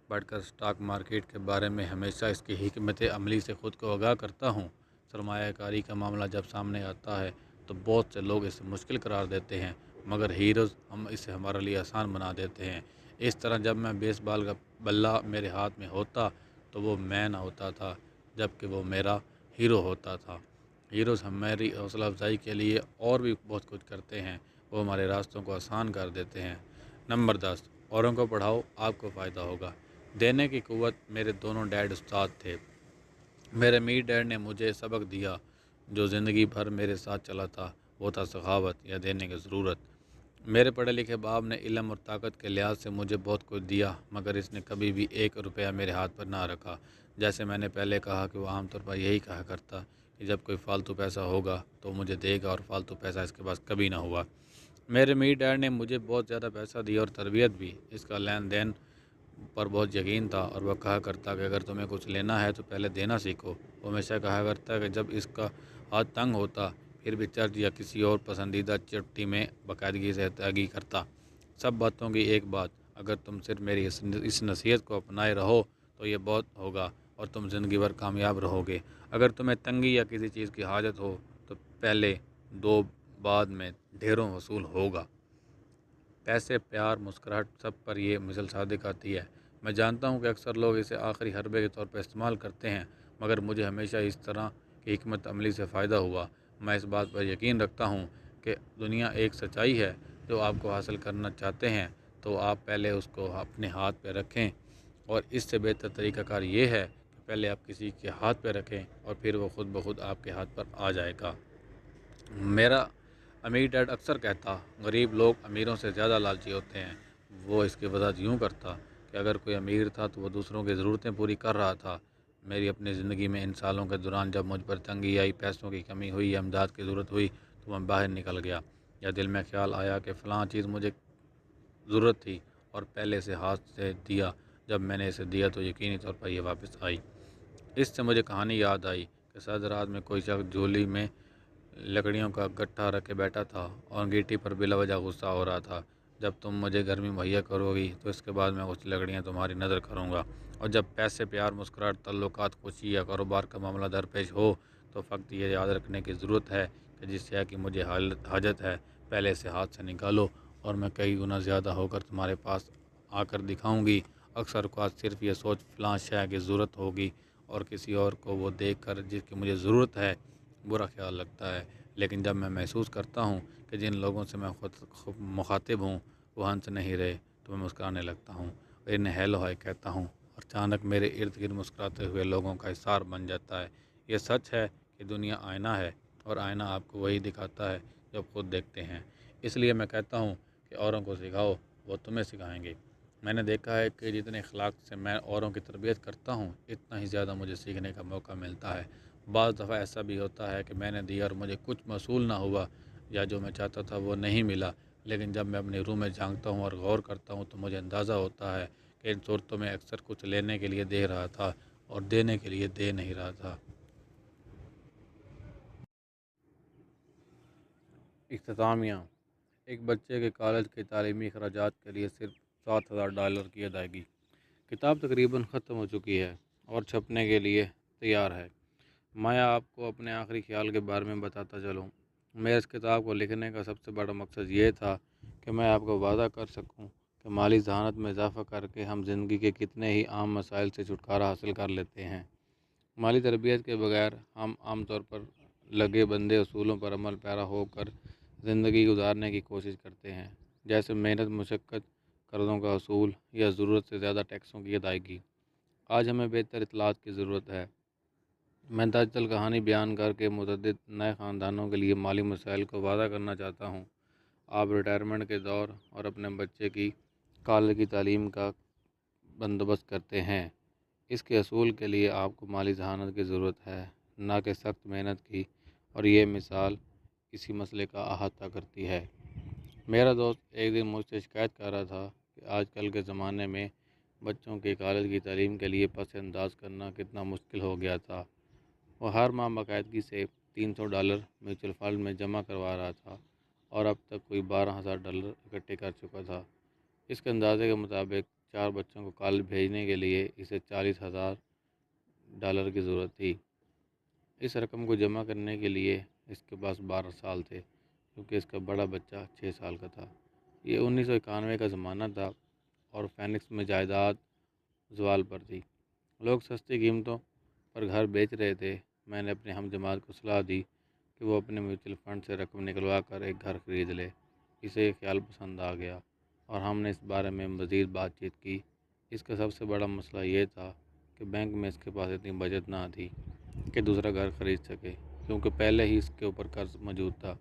پڑھ کر اسٹاک مارکیٹ کے بارے میں ہمیشہ اس کی حکمت عملی سے خود کو آگاہ کرتا ہوں۔ سرمایہ کاری کا معاملہ جب سامنے آتا ہے تو بہت سے لوگ اسے مشکل قرار دیتے ہیں، مگر ہیروز ہم اسے ہمارے لیے آسان بنا دیتے ہیں۔ اس طرح جب میں بیس بال کا بلہ میرے ہاتھ میں ہوتا تو وہ میں نہ ہوتا تھا، جبکہ وہ میرا ہیرو ہوتا تھا۔ ہیروز ہماری حوصلہ افزائی کے لیے اور بھی بہت کچھ کرتے ہیں، وہ ہمارے راستوں کو آسان کر دیتے ہیں۔ نمبر 10، اوروں کو پڑھاؤ، آپ کو فائدہ ہوگا۔ دینے کی قوت۔ میرے دونوں ڈیڈ استاد تھے۔ میرے امیر ڈیڈ نے مجھے سبق دیا جو زندگی بھر میرے ساتھ چلا تھا، وہ تھا سخاوت یا دینے کی ضرورت۔ میرے پڑھے لکھے باپ نے علم اور طاقت کے لحاظ سے مجھے بہت کچھ دیا، مگر اس نے کبھی بھی 1 روپیہ میرے ہاتھ پر نہ رکھا۔ جیسے میں نے پہلے کہا کہ وہ عام طور پر یہی کہا کرتا کہ جب کوئی فالتو پیسہ ہوگا تو مجھے دے گا، اور فالتو پیسہ اس کے پاس کبھی نہ ہوا۔ میرے امیر ڈیڈ نے مجھے بہت زیادہ پیسہ دیا اور تربیت بھی۔ اس کا لین دین پر بہت یقین تھا اور وہ کہا کرتا کہ اگر تمہیں کچھ لینا ہے تو پہلے دینا سیکھو۔ وہ ہمیشہ کہا کرتا کہ جب اس کا ہاتھ تنگ ہوتا پھر بھی چرچ یا کسی اور پسندیدہ چٹی میں باقاعدگی سے ادائیگی کرتا۔ سب باتوں کی ایک بات، اگر تم صرف میری اس نصیحت کو اپنائے رہو تو یہ بہت ہوگا اور تم زندگی بھر کامیاب رہو گے۔ اگر تمہیں تنگی یا کسی چیز کی حاجت ہو تو پہلے دو، بعد میں ڈھیروں وصول ہوگا۔ پیسے، پیار، مسکراہٹ، سب پر یہ مثل صادق آتی ہے۔ میں جانتا ہوں کہ اکثر لوگ اسے آخری حربے کے طور پر استعمال کرتے ہیں، مگر مجھے ہمیشہ اس طرح کی حکمت عملی سے فائدہ ہوا۔ میں اس بات پر یقین رکھتا ہوں کہ دنیا ایک سچائی ہے، جو آپ کو حاصل کرنا چاہتے ہیں تو آپ پہلے اس کو اپنے ہاتھ پہ رکھیں، اور اس سے بہتر طریقہ کار یہ ہے کہ پہلے آپ کسی کے ہاتھ پہ رکھیں اور پھر وہ خود بخود آپ کے ہاتھ پر آ جائے گا۔ میرا امیر ڈیڈ اکثر کہتا، غریب لوگ امیروں سے زیادہ لالچی ہوتے ہیں۔ وہ اس کی وضاحت یوں کرتا کہ اگر کوئی امیر تھا تو وہ دوسروں کی ضرورتیں پوری کر رہا تھا۔ میری اپنی زندگی میں ان سالوں کے دوران جب مجھ پر تنگی آئی، پیسوں کی کمی ہوئی یا امداد کی ضرورت ہوئی تو میں باہر نکل گیا، یا دل میں خیال آیا کہ فلاں چیز مجھے ضرورت تھی اور پہلے سے ہاتھ سے دیا، جب میں نے اسے دیا تو یقینی طور پر یہ واپس آئی۔ اس سے مجھے کہانی یاد آئی کہ سرد رات میں کوئی شخص جھولی میں لکڑیوں کا گٹھا رکھ کے بیٹھا تھا اور انگیٹھی پر بلا وجہ غصہ ہو رہا تھا۔ جب تم مجھے گرمی مہیا کرو گی تو اس کے بعد میں کچھ لکڑیاں تمہاری نظر کروں گا، اور جب پیسے، پیار، مسکراہٹ، تعلقات، خوشی یا کاروبار کا معاملہ درپیش ہو تو فقط یہ یاد رکھنے کی ضرورت ہے کہ جس شے کی مجھے حاجت ہے پہلے سے ہاتھ سے نکالو، اور میں کئی گنا زیادہ ہو کر تمہارے پاس آ کر دکھاؤں گی۔ اکثر اوقات صرف یہ سوچ فلاں شے کی ضرورت ہوگی اور کسی اور کو وہ دیکھ کر جس کی مجھے ضرورت ہے برا خیال لگتا ہے، لیکن جب میں محسوس کرتا ہوں کہ جن لوگوں سے میں خود مخاطب ہوں وہ ہنس نہیں رہے تو میں مسکرانے لگتا ہوں اور انہیں ہیلو ہائی کہتا ہوں، اور اچانک میرے ارد گرد مسکراتے ہوئے لوگوں کا حصار بن جاتا ہے۔ یہ سچ ہے کہ دنیا آئینہ ہے، اور آئینہ آپ کو وہی دکھاتا ہے جو آپ خود دیکھتے ہیں۔ اس لیے میں کہتا ہوں کہ اوروں کو سکھاؤ، وہ تمہیں سکھائیں گے۔ میں نے دیکھا ہے کہ جتنے اخلاق سے میں اوروں کی تربیت کرتا ہوں، اتنا ہی زیادہ مجھے سیکھنے کا موقع ملتا ہے۔ بعض دفعہ ایسا بھی ہوتا ہے کہ میں نے دیا اور مجھے کچھ موصول نہ ہوا، یا جو میں چاہتا تھا وہ نہیں ملا، لیکن جب میں اپنے روح میں جھانکتا ہوں اور غور کرتا ہوں تو مجھے اندازہ ہوتا ہے کہ ان صورتوں میں اکثر کچھ لینے کے لیے دے رہا تھا اور دینے کے لیے دے نہیں رہا تھا۔ اختتامیہ۔ ایک بچے کے کالج کے تعلیمی اخراجات کے لیے صرف $7,000 کی ادائیگی۔ کتاب تقریباً ختم ہو چکی ہے اور چھپنے کے لیے تیار ہے۔ میں آپ کو اپنے آخری خیال کے بارے میں بتاتا چلوں۔ میرے اس کتاب کو لکھنے کا سب سے بڑا مقصد یہ تھا کہ میں آپ کو وعدہ کر سکوں کہ مالی ذہانت میں اضافہ کر کے ہم زندگی کے کتنے ہی عام مسائل سے چھٹکارا حاصل کر لیتے ہیں۔ مالی تربیت کے بغیر ہم عام طور پر لگے بندے اصولوں پر عمل پیرا ہو کر زندگی گزارنے کی کوشش کرتے ہیں، جیسے محنت، مشقت، قرضوں کا اصول یا ضرورت سے زیادہ ٹیکسوں کی ادائیگی۔ آج ہمیں بہتر اطلاعات کی ضرورت ہے۔ میں دراصل کہانی بیان کر کے متعدد نئے خاندانوں کے لیے مالی مسائل کو واضح کرنا چاہتا ہوں۔ آپ ریٹائرمنٹ کے دور اور اپنے بچے کی کالج کی تعلیم کا بندوبست کرتے ہیں۔ اس کے حصول کے لیے آپ کو مالی ذہانت کی ضرورت ہے، نہ کہ سخت محنت کی، اور یہ مثال اسی مسئلے کا احاطہ کرتی ہے۔ میرا دوست ایک دن مجھ سے شکایت کر رہا تھا کہ آج کل کے زمانے میں بچوں کے کالج کی تعلیم کے لیے پس انداز کرنا کتنا مشکل ہو گیا تھا۔ وہ ہر ماہ باقاعدگی سے $300 میوچل فنڈ میں جمع کروا رہا تھا اور اب تک کوئی $12,000 اکٹھے کر چکا تھا۔ اس کے اندازے کے مطابق 4 بچوں کو کالج بھیجنے کے لیے اسے $40,000 کی ضرورت تھی۔ اس رقم کو جمع کرنے کے لیے اس کے پاس 12 سال تھے، کیونکہ اس کا بڑا بچہ 6 سال کا تھا۔ یہ 1991 کا زمانہ تھا اور فینکس میں جائیداد زوال پر تھی۔ لوگ سستی قیمتوں پر گھر بیچ رہے تھے۔ میں نے اپنے ہم جماعت کو صلاح دی کہ وہ اپنے میوچل فنڈ سے رقم نکلوا کر ایک گھر خرید لے۔ اسے یہ خیال پسند آ گیا اور ہم نے اس بارے میں مزید بات چیت کی۔ اس کا سب سے بڑا مسئلہ یہ تھا کہ بینک میں اس کے پاس اتنی بچت نہ تھی کہ دوسرا گھر خرید سکے، کیونکہ پہلے ہی اس کے اوپر قرض موجود تھا۔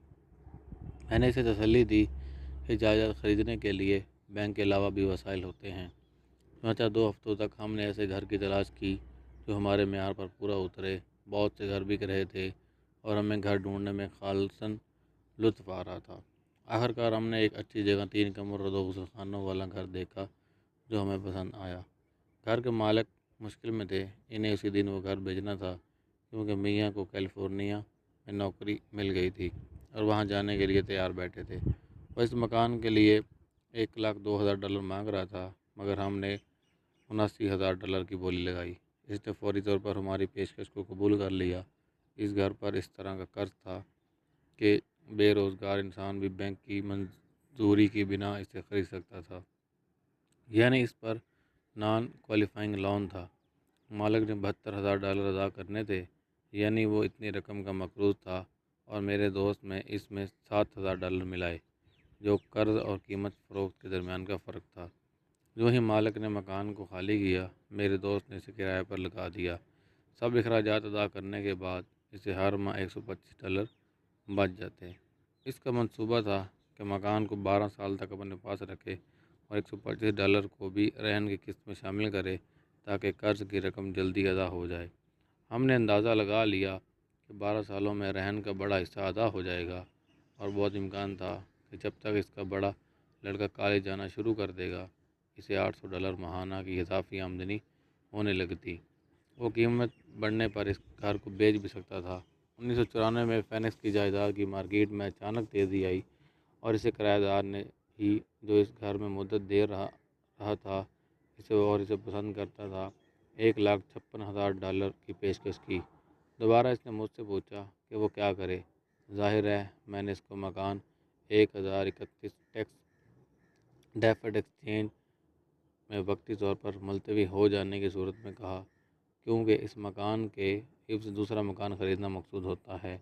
میں نے اسے تسلی دی کہ جائیداد خریدنے کے لیے بینک کے علاوہ بھی وسائل ہوتے ہیں۔ چنانچہ 2 ہفتوں تک ہم نے ایسے گھر کی تلاش کی جو ہمارے معیار پر پورا اترے۔ بہت سے گھر بک رہے تھے اور ہمیں گھر ڈھونڈنے میں خالصاً لطف آ رہا تھا۔ آخرکار ہم نے ایک اچھی جگہ 3 کمروں اور 2 غسل خانوں والا گھر دیکھا جو ہمیں پسند آیا۔ گھر کے مالک مشکل میں تھے، انہیں اسی دن وہ گھر بیچنا تھا، کیونکہ میاں کو کیلیفورنیا میں نوکری مل گئی تھی اور وہاں جانے کے لیے تیار بیٹھے تھے۔ وہ اس مکان کے لیے $102,000 مانگ رہا تھا، مگر ہم نے $79,000 کی بولی لگائی۔ اس نے فوری طور پر ہماری پیشکش کو قبول کر لیا۔ اس گھر پر اس طرح کا قرض تھا کہ بے روزگار انسان بھی بینک کی منظوری کی بنا اسے خرید سکتا تھا، یعنی اس پر نان کوالیفائنگ لون تھا۔ مالک نے $72,000 ادا کرنے تھے، یعنی وہ اتنی رقم کا مقروض تھا، اور میرے دوست میں اس میں $7,000 ملائے، جو قرض اور قیمت فروخت کے درمیان کا فرق تھا۔ جو ہی مالک نے مکان کو خالی کیا، میرے دوست نے اسے کرائے پر لگا دیا۔ سب اخراجات ادا کرنے کے بعد اسے ہر ماہ $125 بچ جاتے۔ اس کا منصوبہ تھا کہ مکان کو 12 سال تک اپنے پاس رکھے اور $125 کو بھی رہن کی قسط میں شامل کرے تاکہ قرض کی رقم جلدی ادا ہو جائے۔ ہم نے اندازہ لگا لیا کہ 12 سالوں میں رہن کا بڑا حصہ ادا ہو جائے گا، اور بہت امکان تھا کہ جب تک اس کا بڑا لڑکا کالج جانا شروع کر دے گا، اسے $800 ماہانہ کی اضافی آمدنی ہونے لگتی۔ وہ قیمت بڑھنے پر اس گھر کو بیچ بھی سکتا تھا۔ 1994 میں فینکس کی جائیداد کی مارکیٹ میں اچانک تیزی آئی اور اسے کرایہ دار نے ہی، جو اس گھر میں مدت دیر رہا تھا اسے پسند کرتا تھا، $156,000 کی پیشکش کی۔ دوبارہ اس نے مجھ سے پوچھا کہ وہ کیا کرے۔ ظاہر ہے میں نے اس کو مکان 1031 ٹیکس ڈیفرڈ ایکسچینج میں وقتی طور پر ملتوی ہو جانے کی صورت میں کہا، کیونکہ اس مکان کے حفظ دوسرا مکان خریدنا مقصود ہوتا ہے،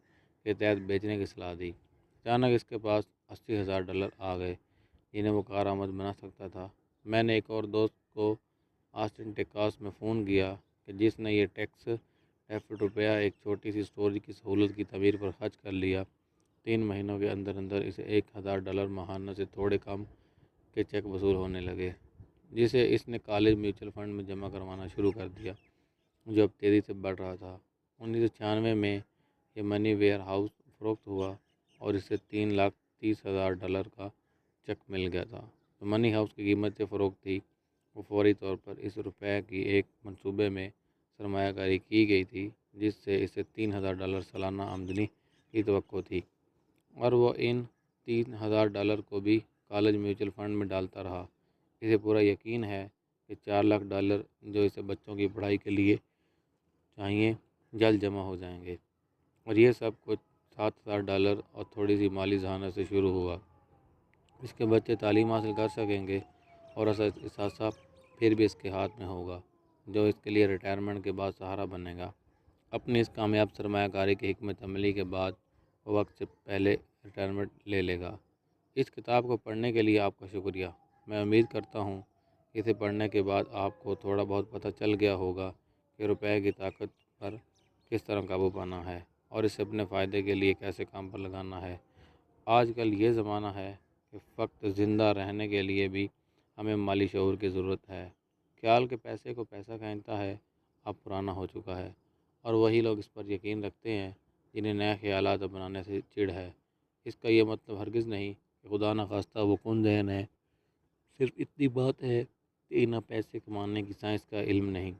کے تحت بیچنے کی صلاح دی۔ اچانک اس کے پاس $80,000 آ گئے، جنہیں وہ کارآمد بنا سکتا تھا۔ میں نے ایک اور دوست کو آسٹن ٹیکساس میں فون کیا کہ جس نے یہ ٹیکس ڈیفرڈ روپیہ ایک چھوٹی سی اسٹور کی سہولت کی تعمیر پر خرچ کر لیا۔ 3 مہینوں کے اندر اندر اسے $1,000 ماہانہ سے تھوڑے کم کے چیک وصول ہونے لگے، جسے اس نے کالج میوچل فنڈ میں جمع کروانا شروع کر دیا، جو اب تیزی سے بڑھ رہا تھا۔ 1996 میں یہ منی ویئر ہاؤس فروخت ہوا اور اسے $330,000 کا چیک مل گیا تھا۔ جو منی ہاؤس کی قیمت فروخت تھی، وہ فوری طور پر اس روپے کی ایک منصوبے میں سرمایہ کاری کی گئی تھی جس سے اسے $3,000 سالانہ آمدنی کی توقع تھی، اور وہ ان $3,000 کو بھی کالج میوچل فنڈ میں ڈالتا رہا۔ اسے پورا یقین ہے کہ $4,00,000 جو اسے بچوں کی پڑھائی کے لیے چاہیے، جلد جمع ہو جائیں گے، اور یہ سب کچھ $7,000 اور تھوڑی سی مالی ذہانت سے شروع ہوا۔ اس کے بچے تعلیم حاصل کر سکیں گے اور اثاثہ پھر بھی اس کے ہاتھ میں ہوگا، جو اس کے لیے ریٹائرمنٹ کے بعد سہارا بنے گا۔ اپنی اس کامیاب سرمایہ کاری کی حکمت عملی کے بعد وہ وقت سے پہلے ریٹائرمنٹ لے لے گا۔ اس کتاب کو پڑھنے کے لیے آپ کا شکریہ۔ میں امید کرتا ہوں کہ اسے پڑھنے کے بعد آپ کو تھوڑا بہت پتہ چل گیا ہوگا کہ روپے کی طاقت پر کس طرح قابو پانا ہے اور اسے اپنے فائدے کے لیے کیسے کام پر لگانا ہے۔ آج کل یہ زمانہ ہے کہ فقط زندہ رہنے کے لیے بھی ہمیں مالی شعور کی ضرورت ہے۔ خیال کہ پیسے کو پیسہ کھینچتا ہے اب پرانا ہو چکا ہے، اور وہی لوگ اس پر یقین رکھتے ہیں جنہیں نئے خیالات اپنانے سے چڑ ہے۔ اس کا یہ مطلب ہرگز نہیں کہ خدا نخواستہ وہ کون ذہن ہے، صرف اتنی بات ہے کہ انہیں پیسے کمانے کی سائنس کا علم نہیں۔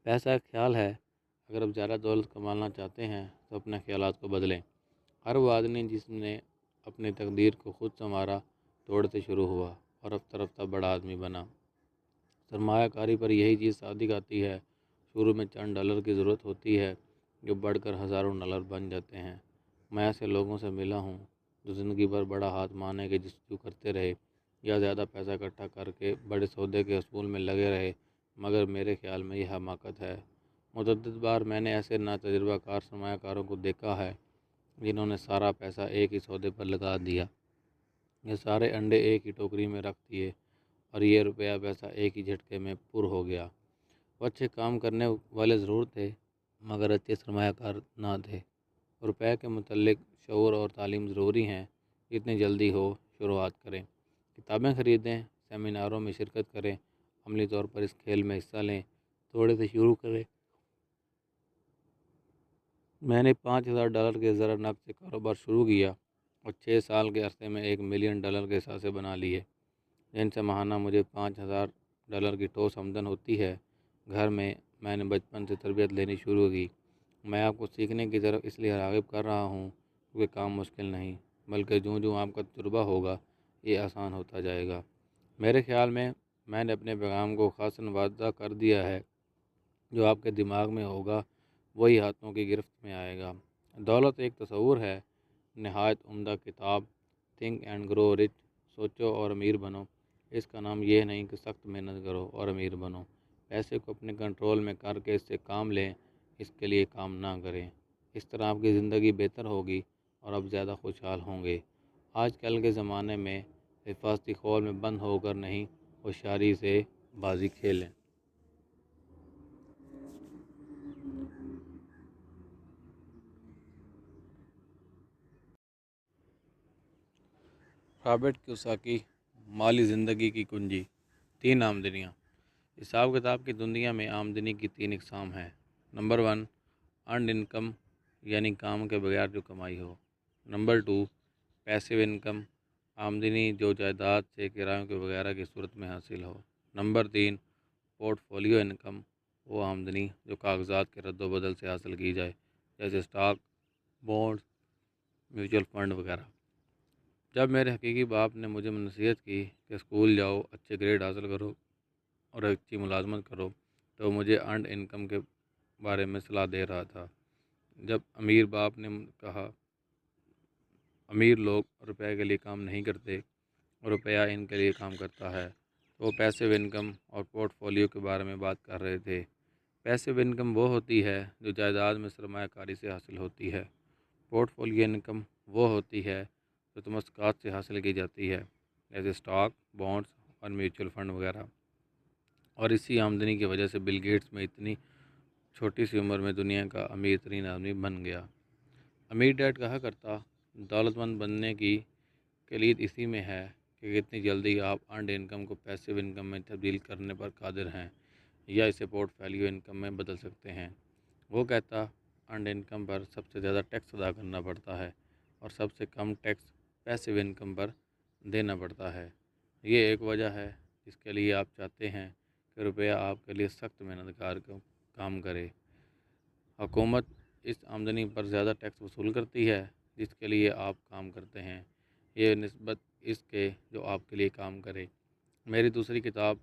پیسہ ایک خیال ہے۔ اگر آپ زیادہ دولت کمانا چاہتے ہیں تو اپنے خیالات کو بدلیں۔ ہر وہ آدمی جس نے اپنی تقدیر کو خود سنوارا توڑتے شروع ہوا اور رفتہ رفتہ بڑا آدمی بنا۔ سرمایہ کاری پر یہی چیز صادق آتی ہے۔ شروع میں چند ڈالر کی ضرورت ہوتی ہے جو بڑھ کر ہزاروں ڈالر بن جاتے ہیں۔ میں ایسے لوگوں سے ملا ہوں جو زندگی بھر بڑا ہاتھ مارنے کے جستجو کرتے رہے یا زیادہ پیسہ اکٹھا کر کے بڑے سودے کے حصول میں لگے رہے، مگر میرے خیال میں یہ حماقت ہے۔ متعدد بار میں نے ایسے ناتجربہ کار سرمایہ کاروں کو دیکھا ہے جنہوں نے سارا پیسہ ایک ہی سودے پر لگا دیا، یہ سارے انڈے ایک ہی ٹوکری میں رکھ دیے اور یہ روپیہ پیسہ ایک ہی جھٹکے میں پر ہو گیا۔ وہ اچھے کام کرنے والے ضرور تھے مگر اچھے سرمایہ کار نہ تھے۔ روپے کے متعلق شعور اور تعلیم ضروری ہیں۔ جتنی جلدی ہو شروعات کریں، کتابیں خریدیں، سیمیناروں میں شرکت کریں، عملی طور پر اس کھیل میں حصہ لیں، تھوڑے سے شروع کریں۔ میں نے $5000 کے زر نقد سے کاروبار شروع کیا اور 6 سال کے عرصے میں $1 ملین کے اثاثے بنا لیے، جن سے ماہانہ مجھے $5000 کی ٹھوس آمدن ہوتی ہے۔ گھر میں نے بچپن سے تربیت لینی شروع کی۔ میں آپ کو سیکھنے کی طرف اس لیے راغب کر رہا ہوں کیونکہ کام مشکل نہیں، بلکہ جوں آپ کا تجربہ ہوگا یہ آسان ہوتا جائے گا۔ میرے خیال میں نے اپنے پیغام کو خاصاً واضح کر دیا ہے۔ جو آپ کے دماغ میں ہوگا وہی ہاتھوں کی گرفت میں آئے گا۔ دولت ایک تصور ہے۔ نہایت عمدہ کتاب تھنک اینڈ گرو رچ، سوچو اور امیر بنو، اس کا نام یہ نہیں کہ سخت محنت کرو اور امیر بنو۔ پیسے کو اپنے کنٹرول میں کر کے اس سے کام لیں، اس کے لیے کام نہ کریں۔ اس طرح آپ کی زندگی بہتر ہوگی اور آپ زیادہ خوشحال ہوں گے۔ آج کل کے زمانے میں حفاظتی خول میں بند ہو کر نہیں، ہوشیاری سے بازی کھیلیں۔ Robert Kiyosaki. مالی زندگی کی کنجی۔ 3 آمدنیاں۔ حساب کتاب کی دنیا میں آمدنی کی 3 اقسام ہیں۔ نمبر 1 ارنڈ انکم، یعنی کام کے بغیر جو کمائی ہو۔ نمبر 2 پیسیو انکم، آمدنی جو جائیداد سے کرایوں کے وغیرہ کی صورت میں حاصل ہو۔ نمبر 3 پورٹ فولیو انکم، وہ آمدنی جو کاغذات کے رد و بدل سے حاصل کی جائے، جیسے اسٹاک، بونڈز، میوچل فنڈ وغیرہ۔ جب میرے حقیقی باپ نے مجھے نصیحت کی کہ اسکول جاؤ، اچھے گریڈ حاصل کرو اور اچھی ملازمت کرو، تو مجھے ارنڈ انکم کے بارے میں صلاح دے رہا تھا۔ جب امیر باپ نے کہا امیر لوگ روپے کے لیے کام نہیں کرتے، روپیہ ان کے لیے کام کرتا ہے، تو وہ پیسیو انکم اور پورٹ فولیو کے بارے میں بات کر رہے تھے۔ پیسیو انکم وہ ہوتی ہے جو جائیداد میں سرمایہ کاری سے حاصل ہوتی ہے۔ پورٹ فولیو انکم وہ ہوتی ہے جو تمسکات سے حاصل کی جاتی ہے، جیسے اسٹاک، بانڈز اور میوچل فنڈ وغیرہ۔ اور اسی آمدنی کی وجہ سے بل گیٹس میں اتنی چھوٹی سی عمر میں دنیا کا امیر ترین آدمی بن گیا۔ امیر ڈیڈ کہا کرتا، دولت مند بننے کی کلید اسی میں ہے کہ کتنی جلدی آپ ارنڈ انکم کو پیسیو انکم میں تبدیل کرنے پر قادر ہیں یا اسے پورٹ فولیو انکم میں بدل سکتے ہیں۔ وہ کہتا ارنڈ انکم پر سب سے زیادہ ٹیکس ادا کرنا پڑتا ہے اور سب سے کم ٹیکس پیسیو انکم پر دینا پڑتا ہے۔ یہ ایک وجہ ہے جس کے لیے آپ چاہتے ہیں کہ روپیہ آپ کے لیے سخت محنت کار کام کرے۔ حکومت اس آمدنی پر زیادہ ٹیکس وصول کرتی ہے جس کے لیے آپ کام کرتے ہیں، یہ نسبت اس کے جو آپ کے لیے کام کرے۔ میری دوسری کتاب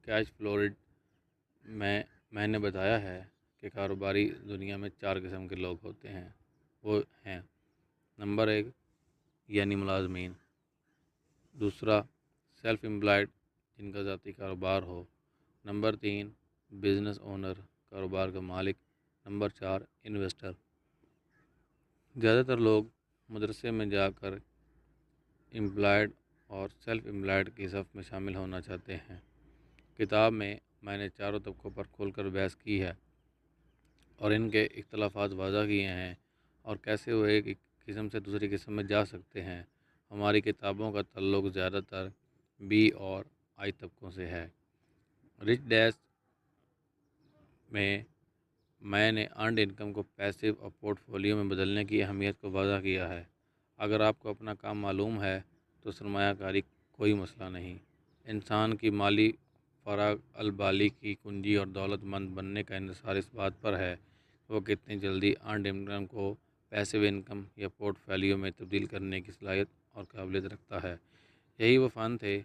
کیش فلو میں نے بتایا ہے کہ کاروباری دنیا میں 4 قسم کے لوگ ہوتے ہیں۔ وہ ہیں: نمبر 1 یعنی ملازمین، دوسرا سیلف امپلائڈ جن کا ذاتی کاروبار ہو، نمبر 3 بزنس اونر کاروبار کا مالک، نمبر 4 انویسٹر۔ زیادہ تر لوگ مدرسے میں جا کر امپلائڈ اور سیلف امپلائڈ کی صف میں شامل ہونا چاہتے ہیں۔ کتاب میں نے چاروں طبقوں پر کھول کر بحث کی ہے اور ان کے اختلافات واضح کیے ہیں اور کیسے وہ ایک قسم سے دوسری قسم میں جا سکتے ہیں۔ ہماری کتابوں کا تعلق زیادہ تر بی اور آئی طبقوں سے ہے۔ رچ ڈیڈ میں نے ارنڈ انکم کو پیسو اور پورٹ فولیو میں بدلنے کی اہمیت کو واضح کیا ہے۔ اگر آپ کو اپنا کام معلوم ہے تو سرمایہ کاری کوئی مسئلہ نہیں۔ انسان کی مالی فراغ البالی کی کنجی اور دولت مند بننے کا انحصار اس بات پر ہے کہ وہ کتنی جلدی ارنڈ انکم کو پیسو انکم یا پورٹ فولیو میں تبدیل کرنے کی صلاحیت اور قابلیت رکھتا ہے۔ یہی وہ فن تھے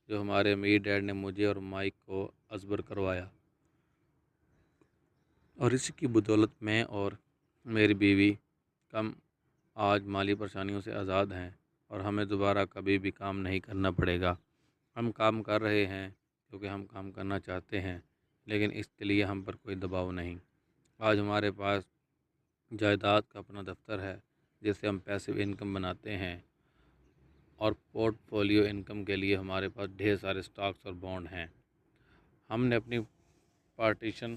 جو ہمارے امیر ڈیڈ نے مجھے اور مائک کو ازبر کروایا، اور اسی کی بدولت میں اور میری بیوی کم آج مالی پریشانیوں سے آزاد ہیں، اور ہمیں دوبارہ کبھی بھی کام نہیں کرنا پڑے گا۔ ہم کام کر رہے ہیں کیونکہ ہم کام کرنا چاہتے ہیں، لیکن اس کے لیے ہم پر کوئی دباؤ نہیں۔ آج ہمارے پاس جائیداد کا اپنا دفتر ہے جس سے ہم پیسو انکم بناتے ہیں، اور پورٹ فولیو انکم کے لیے ہمارے پاس ڈھیر سارے سٹاکس اور بانڈ ہیں۔ ہم نے اپنی پارٹیشن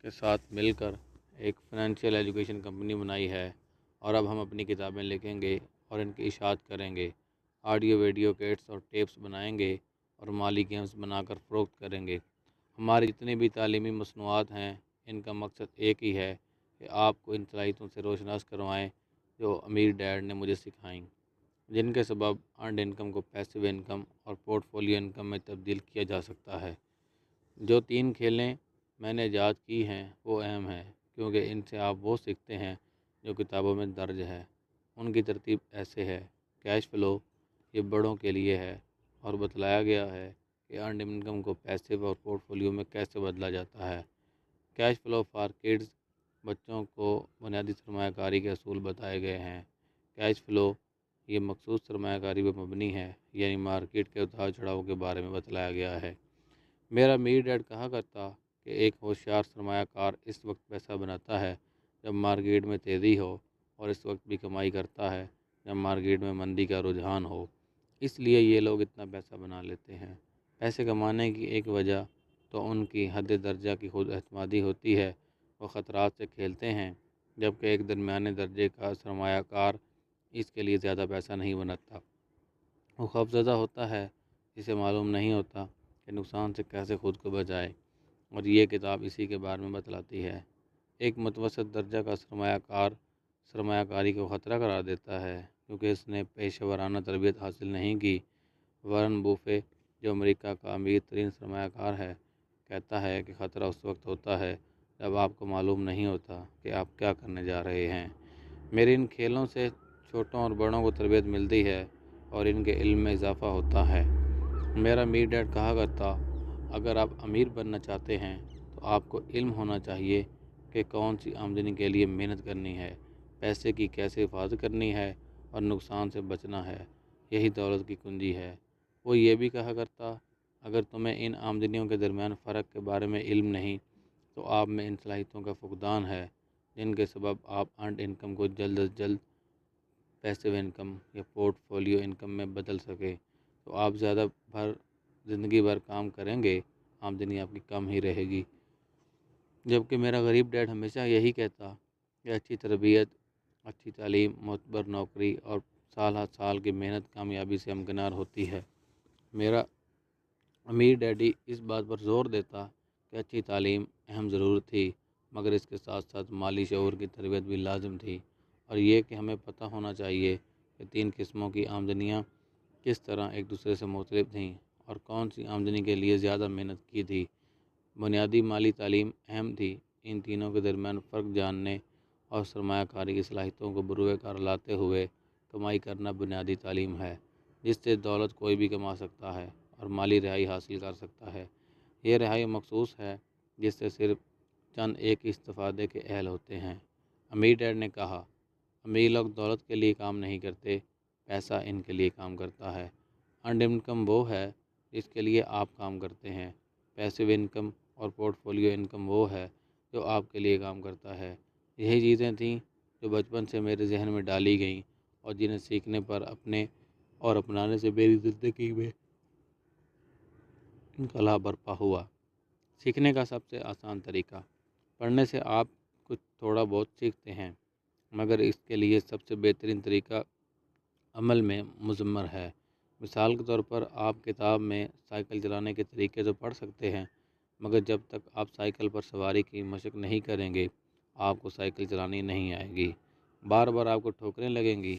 کے ساتھ مل کر ایک فائنینشیل ایجوکیشن کمپنی بنائی ہے، اور اب ہم اپنی کتابیں لکھیں گے اور ان کی اشاعت کریں گے، آڈیو ویڈیو کیٹس اور ٹیپس بنائیں گے اور مالی گیمز بنا کر فروخت کریں گے۔ ہماری جتنی بھی تعلیمی مصنوعات ہیں ان کا مقصد ایک ہی ہے کہ آپ کو ان صلاحیتوں سے روشناس کروائیں جو امیر ڈیڈ نے مجھے سکھائیں، جن کے سبب ارنڈ انکم کو پیسو انکم اور پورٹ فولیو انکم میں تبدیل کیا جا سکتا ہے۔ جو 3 کھیلیں میں نے ایجاد کی ہیں وہ اہم ہیں کیونکہ ان سے آپ وہ سیکھتے ہیں جو کتابوں میں درج ہے۔ ان کی ترتیب ایسے ہے: کیش فلو، یہ بڑوں کے لیے ہے اور بتلایا گیا ہے کہ ارنڈ انکم کو پیسو اور پورٹ فولیو میں کیسے بدلا جاتا ہے۔ کیش فلو فار کڈز، بچوں کو بنیادی سرمایہ کاری کے اصول بتائے گئے ہیں۔ کیش فلو، یہ مخصوص سرمایہ کاری پر مبنی ہے، یعنی مارکیٹ کے اتار چڑھاؤ کے بارے میں بتلایا گیا ہے۔ میرا امیر ڈیڈ کہا کرتا کہ ایک ہوشیار سرمایہ کار اس وقت پیسہ بناتا ہے جب مارکیٹ میں تیزی ہو، اور اس وقت بھی کمائی کرتا ہے جب مارکیٹ میں مندی کا رجحان ہو۔ اس لیے یہ لوگ اتنا پیسہ بنا لیتے ہیں۔ پیسے کمانے کی ایک وجہ تو ان کی حد درجہ کی خود اعتمادی ہوتی ہے۔ وہ خطرات سے کھیلتے ہیں، جبکہ ایک درمیانے درجے کا سرمایہ کار اس کے لیے زیادہ پیسہ نہیں بناتا۔ وہ خوفزدہ ہوتا ہے، اسے معلوم نہیں ہوتا کہ نقصان سے کیسے خود کو بچائے، اور یہ کتاب اسی کے بارے میں بتلاتی ہے۔ ایک متوسط درجہ کا سرمایہ کار سرمایہ کاری کو خطرہ قرار دیتا ہے کیونکہ اس نے پیشہ ورانہ تربیت حاصل نہیں کی۔ وارن بوفے، جو امریکہ کا امیر ترین سرمایہ کار ہے، کہتا ہے کہ خطرہ اس وقت ہوتا ہے جب آپ کو معلوم نہیں ہوتا کہ آپ کیا کرنے جا رہے ہیں۔ میرے ان کھیلوں سے چھوٹوں اور بڑوں کو تربیت ملتی ہے اور ان کے علم میں اضافہ ہوتا ہے۔ میرا امیر ڈیڈ کہا کرتا، اگر آپ امیر بننا چاہتے ہیں تو آپ کو علم ہونا چاہیے کہ کون سی آمدنی کے لیے محنت کرنی ہے، پیسے کی کیسے حفاظت کرنی ہے اور نقصان سے بچنا ہے۔ یہی دولت کی کنجی ہے۔ وہ یہ بھی کہا کرتا، اگر تمہیں ان آمدنیوں کے درمیان فرق کے بارے میں علم نہیں تو آپ میں ان صلاحیتوں کا فقدان ہے جن کے سبب آپ ارنڈ انکم کو جلد از جلد پیسو انکم یا پورٹ فولیو انکم میں بدل سکے۔ تو آپ زندگی بھر کام کریں گے، آمدنی آپ کی کم ہی رہے گی۔ جبکہ میرا غریب ڈیڈ ہمیشہ یہی کہتا کہ اچھی تربیت، اچھی تعلیم، معتبر نوکری اور سال ہر سال کی محنت کامیابی سے ہمکنار ہوتی ہے۔ میرا امیر ڈیڈی اس بات پر زور دیتا کہ اچھی تعلیم اہم ضرور تھی، مگر اس کے ساتھ ساتھ مالی شعور کی تربیت بھی لازم تھی، اور یہ کہ ہمیں پتہ ہونا چاہیے کہ 3 قسموں کی آمدنیاں کس طرح ایک دوسرے سے مختلف تھیں اور کون سی آمدنی کے لیے زیادہ محنت کی تھی۔ بنیادی مالی تعلیم اہم تھی۔ ان تینوں کے درمیان فرق جاننے اور سرمایہ کاری کی صلاحیتوں کو بروئے کار لاتے ہوئے کمائی کرنا بنیادی تعلیم ہے، جس سے دولت کوئی بھی کما سکتا ہے اور مالی رہائی حاصل کر سکتا ہے۔ یہ رہائی مخصوص ہے جس سے صرف چند ایک استفادے کے اہل ہوتے ہیں۔ امیر ڈیڈ نے کہا، امیر لوگ دولت کے لیے کام نہیں کرتے، پیسہ ان کے لیے کام کرتا ہے۔ ارنڈ انکم وہ ہے جس کے لیے آپ کام کرتے ہیں۔ پیسو انکم اور پورٹ فولیو انکم وہ ہے جو آپ کے لیے کام کرتا ہے۔ یہی چیزیں تھیں جو بچپن سے میرے ذہن میں ڈالی گئیں اور جنہیں سیکھنے پر اپنے اور اپنانے سے میری زندگی میں انقلاب برپا ہوا۔ سیکھنے کا سب سے آسان طریقہ، پڑھنے سے آپ کچھ تھوڑا بہت سیکھتے ہیں، مگر اس کے لیے سب سے بہترین طریقہ عمل میں مضمر ہے۔ مثال کے طور پر آپ کتاب میں سائیکل چلانے کے طریقے تو پڑھ سکتے ہیں، مگر جب تک آپ سائیکل پر سواری کی مشق نہیں کریں گے آپ کو سائیکل چلانی نہیں آئے گی، بار بار آپ کو ٹھوکریں لگیں گی